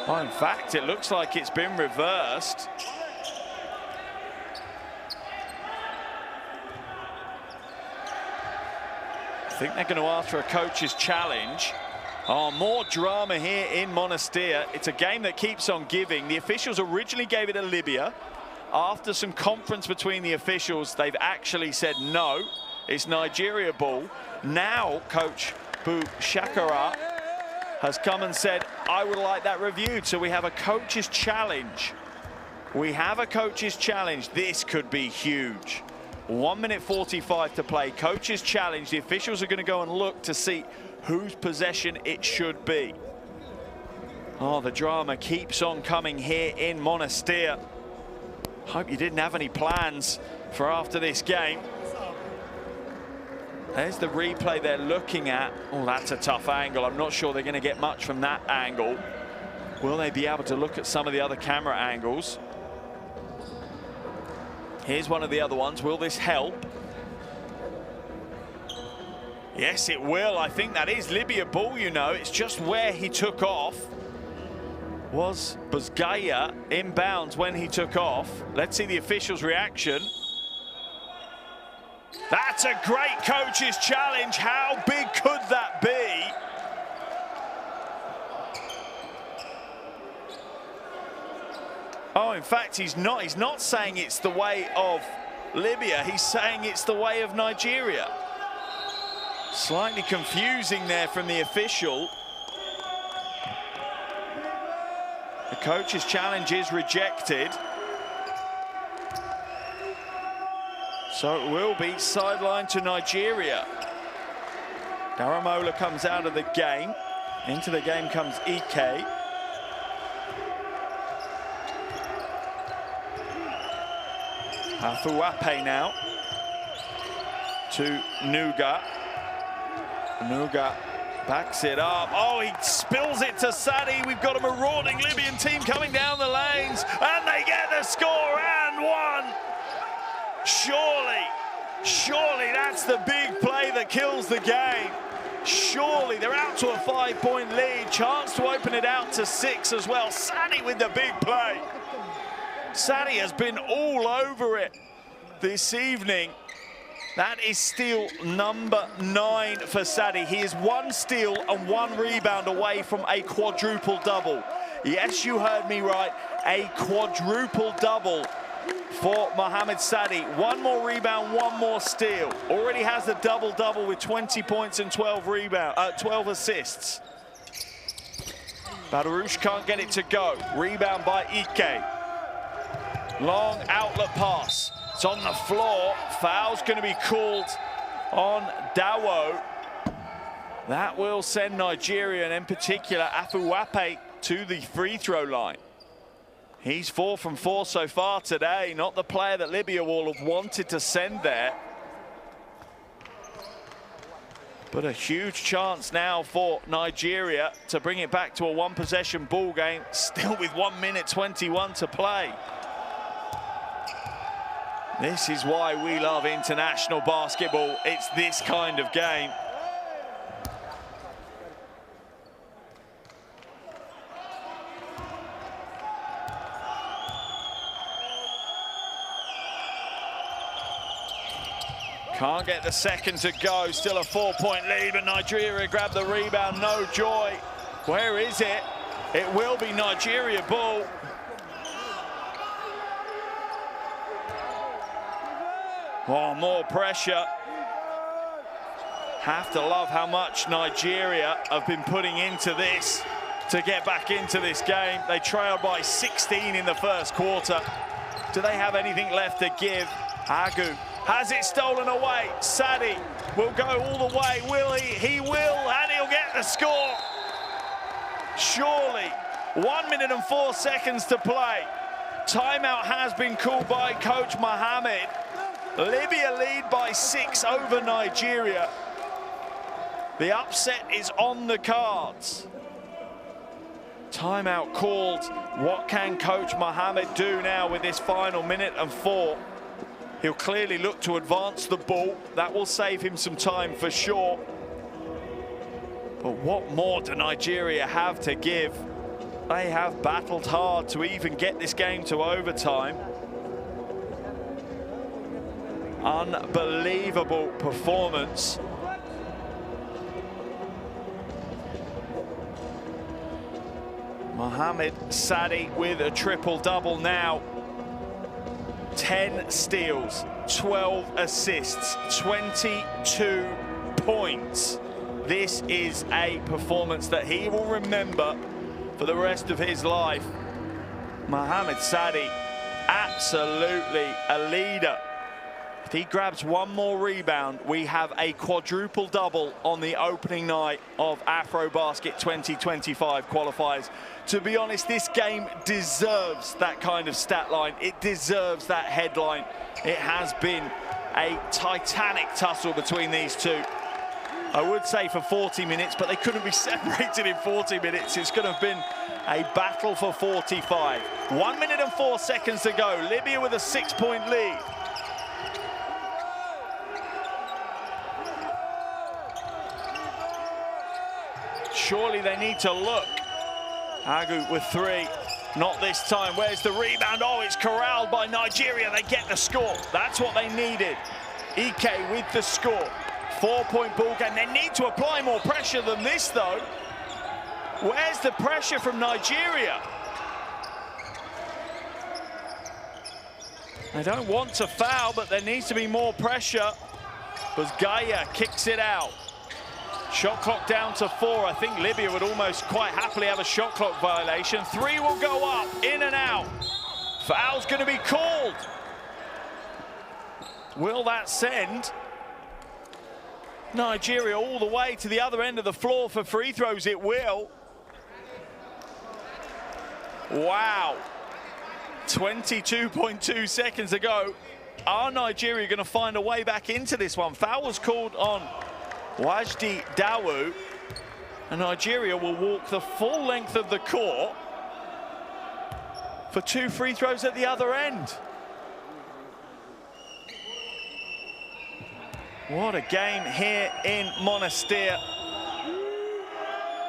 Oh, in fact, it looks like it's been reversed. I think they're going to ask for a coach's challenge. Oh, more drama here in Monastir. It's a game that keeps on giving. The officials originally gave it to Libya. After some conference between the officials, they've actually said no, it's Nigeria ball. Now, Coach Shakara has come and said, I would like that reviewed. So we have a coach's challenge. We have a coach's challenge. This could be huge. 1 minute 45 to play. Coach's challenge. The officials are going to go and look to see whose possession it should be. Oh, the drama keeps on coming here in Monastir. Hope you didn't have any plans for after this game. There's the replay they're looking at. Oh, that's a tough angle. I'm not sure they're going to get much from that angle. Will they be able to look at some of the other camera angles? Here's one of the other ones. Will this help? Yes, it will. I think that is Libya ball, you know. It's just where he took off. Was Bazgaya inbounds when he took off. Let's see the officials' reaction. That's a great coach's challenge. How big could that be? Oh, in fact, he's not saying it's the way of Libya. He's saying it's the way of Nigeria. Slightly confusing there from the official. The coach's challenge is rejected. So it will be sidelined to Nigeria. Daramola comes out of the game. Into the game comes Ike. Afuape now to Nuga. Nuga backs it up. Oh, he spills it to Sadi. We've got a marauding Libyan team coming down the lanes, and they get the score and one. Surely that's the big play that kills the game. Surely they're out to a 5-point lead. Chance to open it out to 6 as well. Sadi with the big play. Sadi has been all over it this evening. That is steal number 9 for Sadi. He is 1 steal and 1 rebound away from a quadruple double. Yes, you heard me right. A quadruple double for Mohamed Sadi. 1 more rebound, 1 more steal. Already has a double-double with 20 points and 12 assists. Baruch can't get it to go. Rebound by Ike. Long outlet pass. It's on the floor. Foul's going to be called on Dawo. That will send Nigeria, and in particular Afuape, to the free throw line. He's 4 from 4 so far today. Not the player that Libya will have wanted to send there. But a huge chance now for Nigeria to bring it back to a one-possession ball game, still with 1 minute 21 to play. This is why we love international basketball. It's this kind of game. Can't get the second to go, still a 4-point lead, but Nigeria grabbed the rebound, no joy. Where is it? It will be Nigeria ball. Oh, more pressure. Have to love how much Nigeria have been putting into this to get back into this game. They trailed by 16 in the first quarter. Do they have anything left to give? Agu has it stolen away. Sadi will go all the way. Will he? He will, and he'll get the score. Surely, 1 minute and 4 seconds to play. Timeout has been called by Coach Mohammed. Libya lead by 6 over Nigeria. The upset is on the cards. Timeout called. What can Coach Mohammed do now with this final minute and 4? He'll clearly look to advance the ball. That will save him some time for sure. But what more do Nigeria have to give? They have battled hard to even get this game to overtime. Unbelievable performance. Mohamed Sadi with a triple-double now. 10 steals, 12 assists, 22 points. This is a performance that he will remember for the rest of his life. Mohamed Sadi, absolutely a leader. If he grabs one more rebound, we have a quadruple double on the opening night of AfroBasket 2025 qualifiers. To be honest, this game deserves that kind of stat line. It deserves that headline. It has been a titanic tussle between these two. I would say for 40 minutes, but they couldn't be separated in 40 minutes. It's going to have been a battle for 45. 1 minute and 4 seconds to go. Libya with a 6-point lead. Surely they need to look. Agu with 3. Not this time. Where's the rebound? Oh, it's corralled by Nigeria. They get the score. That's what they needed. Ike with the score. 4-point ball game. They need to apply more pressure than this, though. Where's the pressure from Nigeria? They don't want to foul, but there needs to be more pressure. Gaia kicks it out. Shot clock down to 4. I think Libya would almost quite happily have a shot clock violation. 3 will go up, in and out. Foul's going to be called. Will that send Nigeria all the way to the other end of the floor for free throws? It will. Wow. 22.2 seconds to go. Are Nigeria going to find a way back into this one? Foul was called on Wajdi Dawu, and Nigeria will walk the full length of the court for 2 free throws at the other end. What a game here in Monastir.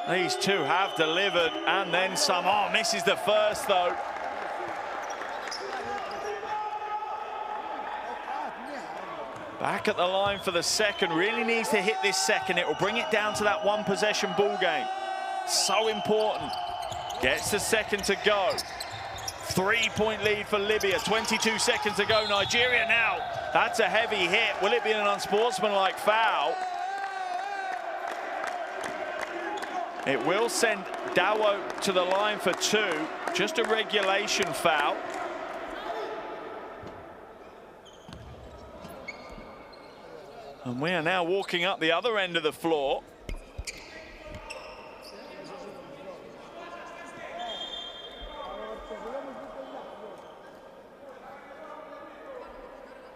These two have delivered, and then some. Oh, misses the first, though. Back at the line for the second. Really needs to hit this second. It will bring it down to that one-possession ball game. So important. Gets the second to go. 3-point lead for Libya. 22 seconds to go. Nigeria now. That's a heavy hit. Will it be an unsportsmanlike foul? It will send Dawo to the line for 2. Just a regulation foul. And we are now walking up the other end of the floor.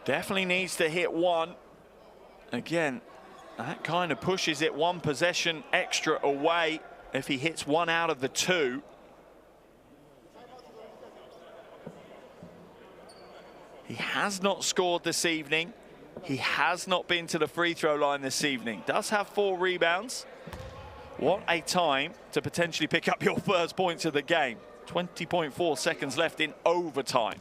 Definitely needs to hit one. Again, That kind of pushes it one possession extra away if he hits one out of the two. He has not scored this evening. He has not been to the free throw line this evening. Does have 4 rebounds. What a time to potentially pick up your first points of the game. 20.4 seconds left in overtime.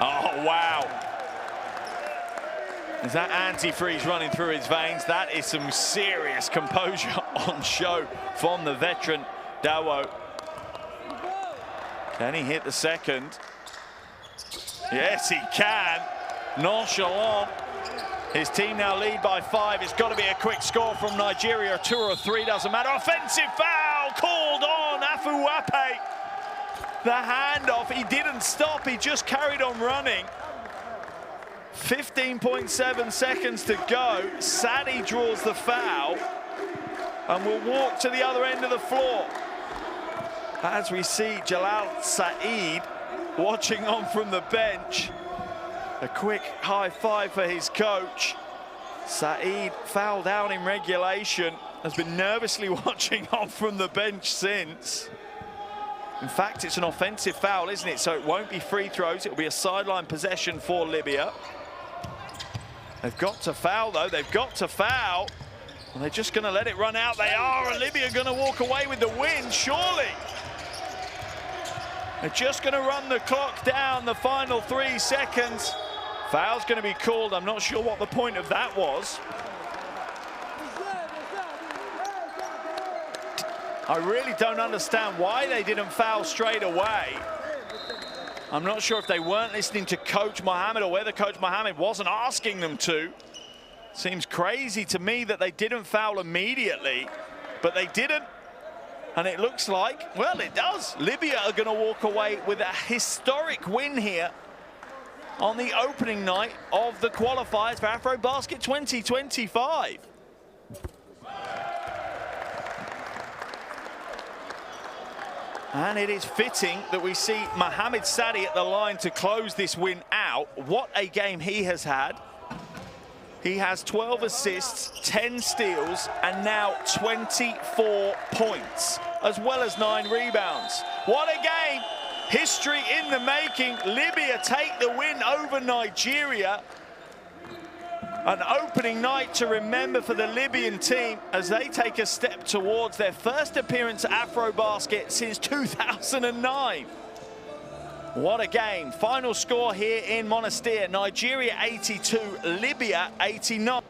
Oh, wow. Is that antifreeze running through his veins? That is some serious composure on show from the veteran Dawo. Can he hit the second? Yes, he can. Nonchalant. His team now lead by 5. It's got to be a quick score from Nigeria. 2 or 3, doesn't matter. Offensive foul called on Afuwape. The handoff, he didn't stop, he just carried on running. 15.7 seconds to go. Sadi draws the foul and will walk to the other end of the floor. As we see Jalal Saeed watching on from the bench. A quick high five for his coach. Saeed fouled out in regulation, has been nervously watching on from the bench since. In fact, it's an offensive foul, isn't it? So it won't be free throws. It'll be a sideline possession for Libya. They've got to foul, though. They've got to foul. And they're just going to let it run out. They are. And Libya going to walk away with the win, surely. They're just going to run the clock down the final 3 seconds. Foul's going to be called. I'm not sure what the point of that was. I really don't understand why they didn't foul straight away. I'm not sure if they weren't listening to Coach Mohammed or whether Coach Mohammed wasn't asking them to. Seems crazy to me that they didn't foul immediately, but they didn't. And it looks like, well, it does. Libya are going to walk away with a historic win here on the opening night of the qualifiers for AfroBasket 2025. And it is fitting that we see Mohamed Sadi at the line to close this win out. What a game he has had. He has 12 assists, 10 steals, and now 24 points, as well as 9 rebounds. What a game. History in the making. Libya take the win over Nigeria. An opening night to remember for the Libyan team as they take a step towards their first appearance at AfroBasket since 2009. What a game. Final score here in Monastir. Nigeria 82, Libya 89.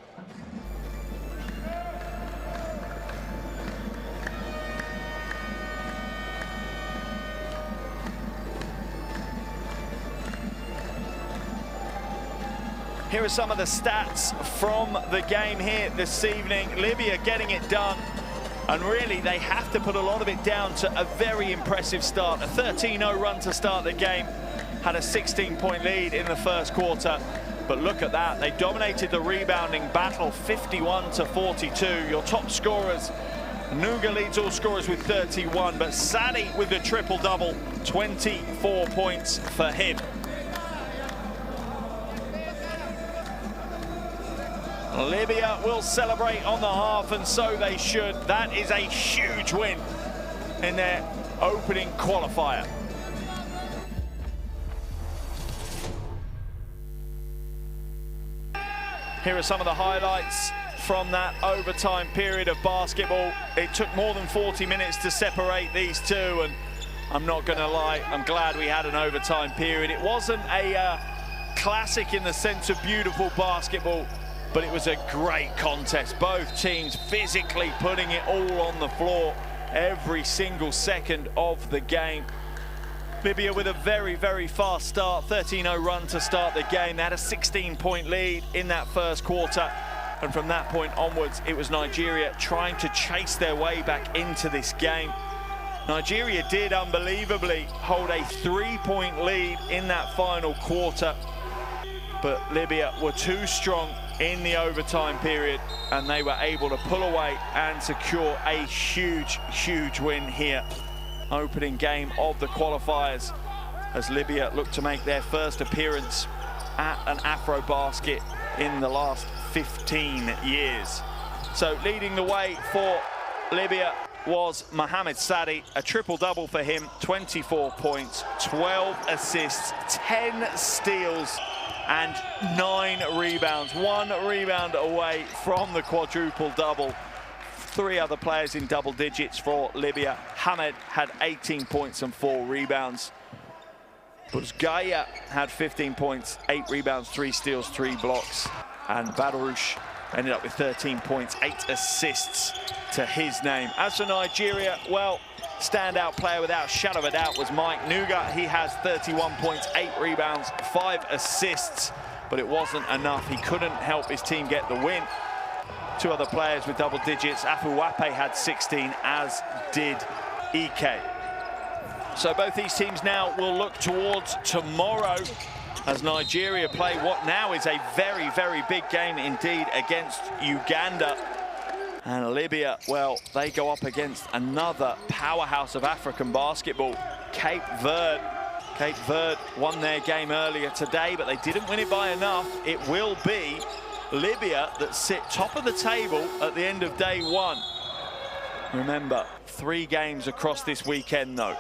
Here are some of the stats from the game here this evening. Libya getting it done. And really, they have to put a lot of it down to a very impressive start. A 13-0 run to start the game. Had a 16-point lead in the first quarter. But look at that. They dominated the rebounding battle 51-42. Your top scorers, Nuga leads all scorers with 31. But Sadi with the triple-double, 24 points for him. Libya will celebrate on the half, and so they should. That is a huge win in their opening qualifier. Here are some of the highlights from that overtime period of basketball. It took more than 40 minutes to separate these two, and I'm not going to lie, I'm glad we had an overtime period. It wasn't a classic in the sense of beautiful basketball, but it was a great contest. Both teams physically putting it all on the floor every single second of the game. Libya with a very, very fast start, 13-0 run to start the game. They had a 16-point lead in that first quarter. And from that point onwards, it was Nigeria trying to chase their way back into this game. Nigeria did unbelievably hold a 3-point lead in that final quarter, but Libya were too strong in the overtime period, and they were able to pull away and secure a huge, huge win here. Opening game of the qualifiers as Libya look to make their first appearance at an AfroBasket in the last 15 years. So leading the way for Libya was Mohamed Sadi, a triple-double for him, 24 points, 12 assists, 10 steals, and 9 rebounds. 1 rebound away from the quadruple-double. 3 other players in double digits for Libya. Hamed had 18 points and 4 rebounds. Buzgaya had 15 points, 8 rebounds, 3 steals, 3 blocks. And Badarouche ended up with 13 points, 8 assists to his name. As for Nigeria, well, standout player without a shadow of a doubt was Mike Nuga. He has 31 points, 8 rebounds, 5 assists, but it wasn't enough. He couldn't help his team get the win. 2 other players with double digits. Afuwape had 16, as did Ike. So both these teams now will look towards tomorrow as Nigeria play what now is a very, very big game indeed against Uganda. And Libya, well, they go up against another powerhouse of African basketball, Cape Verde. Cape Verde won their game earlier today, but they didn't win it by enough. It will be Libya that sit top of the table at the end of day 1. Remember, 3 games across this weekend, though.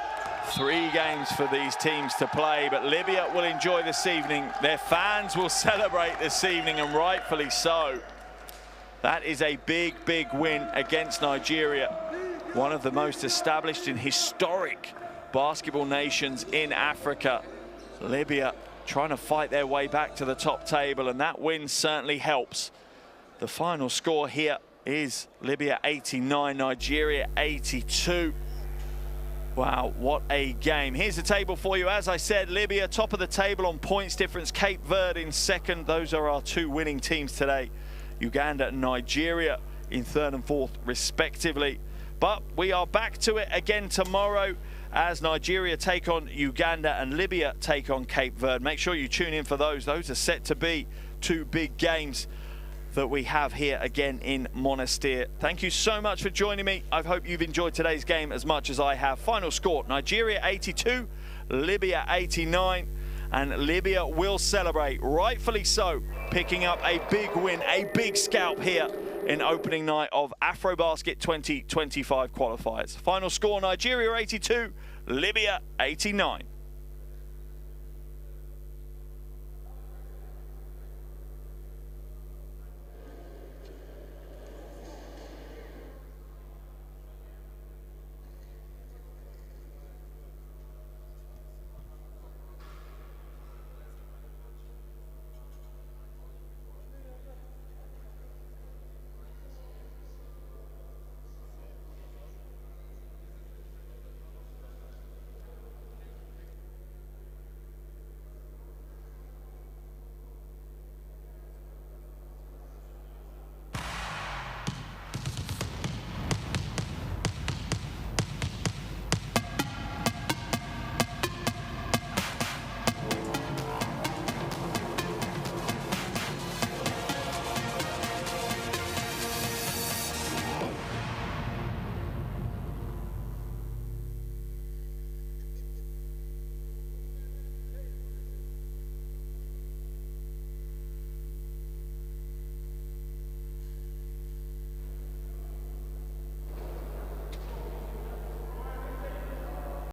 3 games for these teams to play, but Libya will enjoy this evening. Their fans will celebrate this evening, and rightfully so. That is a big, big win against Nigeria, one of the most established and historic basketball nations in Africa. Libya trying to fight their way back to the top table, and that win certainly helps. The final score here is Libya 89, Nigeria 82. Wow, what a game. Here's the table for you. As I said, Libya top of the table on points difference, Cape Verde in second. Those are our 2 winning teams today. Uganda and Nigeria in 3rd and 4th respectively. But we are back to it again tomorrow as Nigeria take on Uganda and Libya take on Cape Verde. Make sure you tune in for those. Those are set to be 2 big games that we have here again in Monastir. Thank you so much for joining me. I hope you've enjoyed today's game as much as I have. Final score, Nigeria 82, Libya 89. And Libya will celebrate, rightfully so, picking up a big win, a big scalp here in opening night of AfroBasket 2025 qualifiers. Final score, Nigeria 82, Libya 89.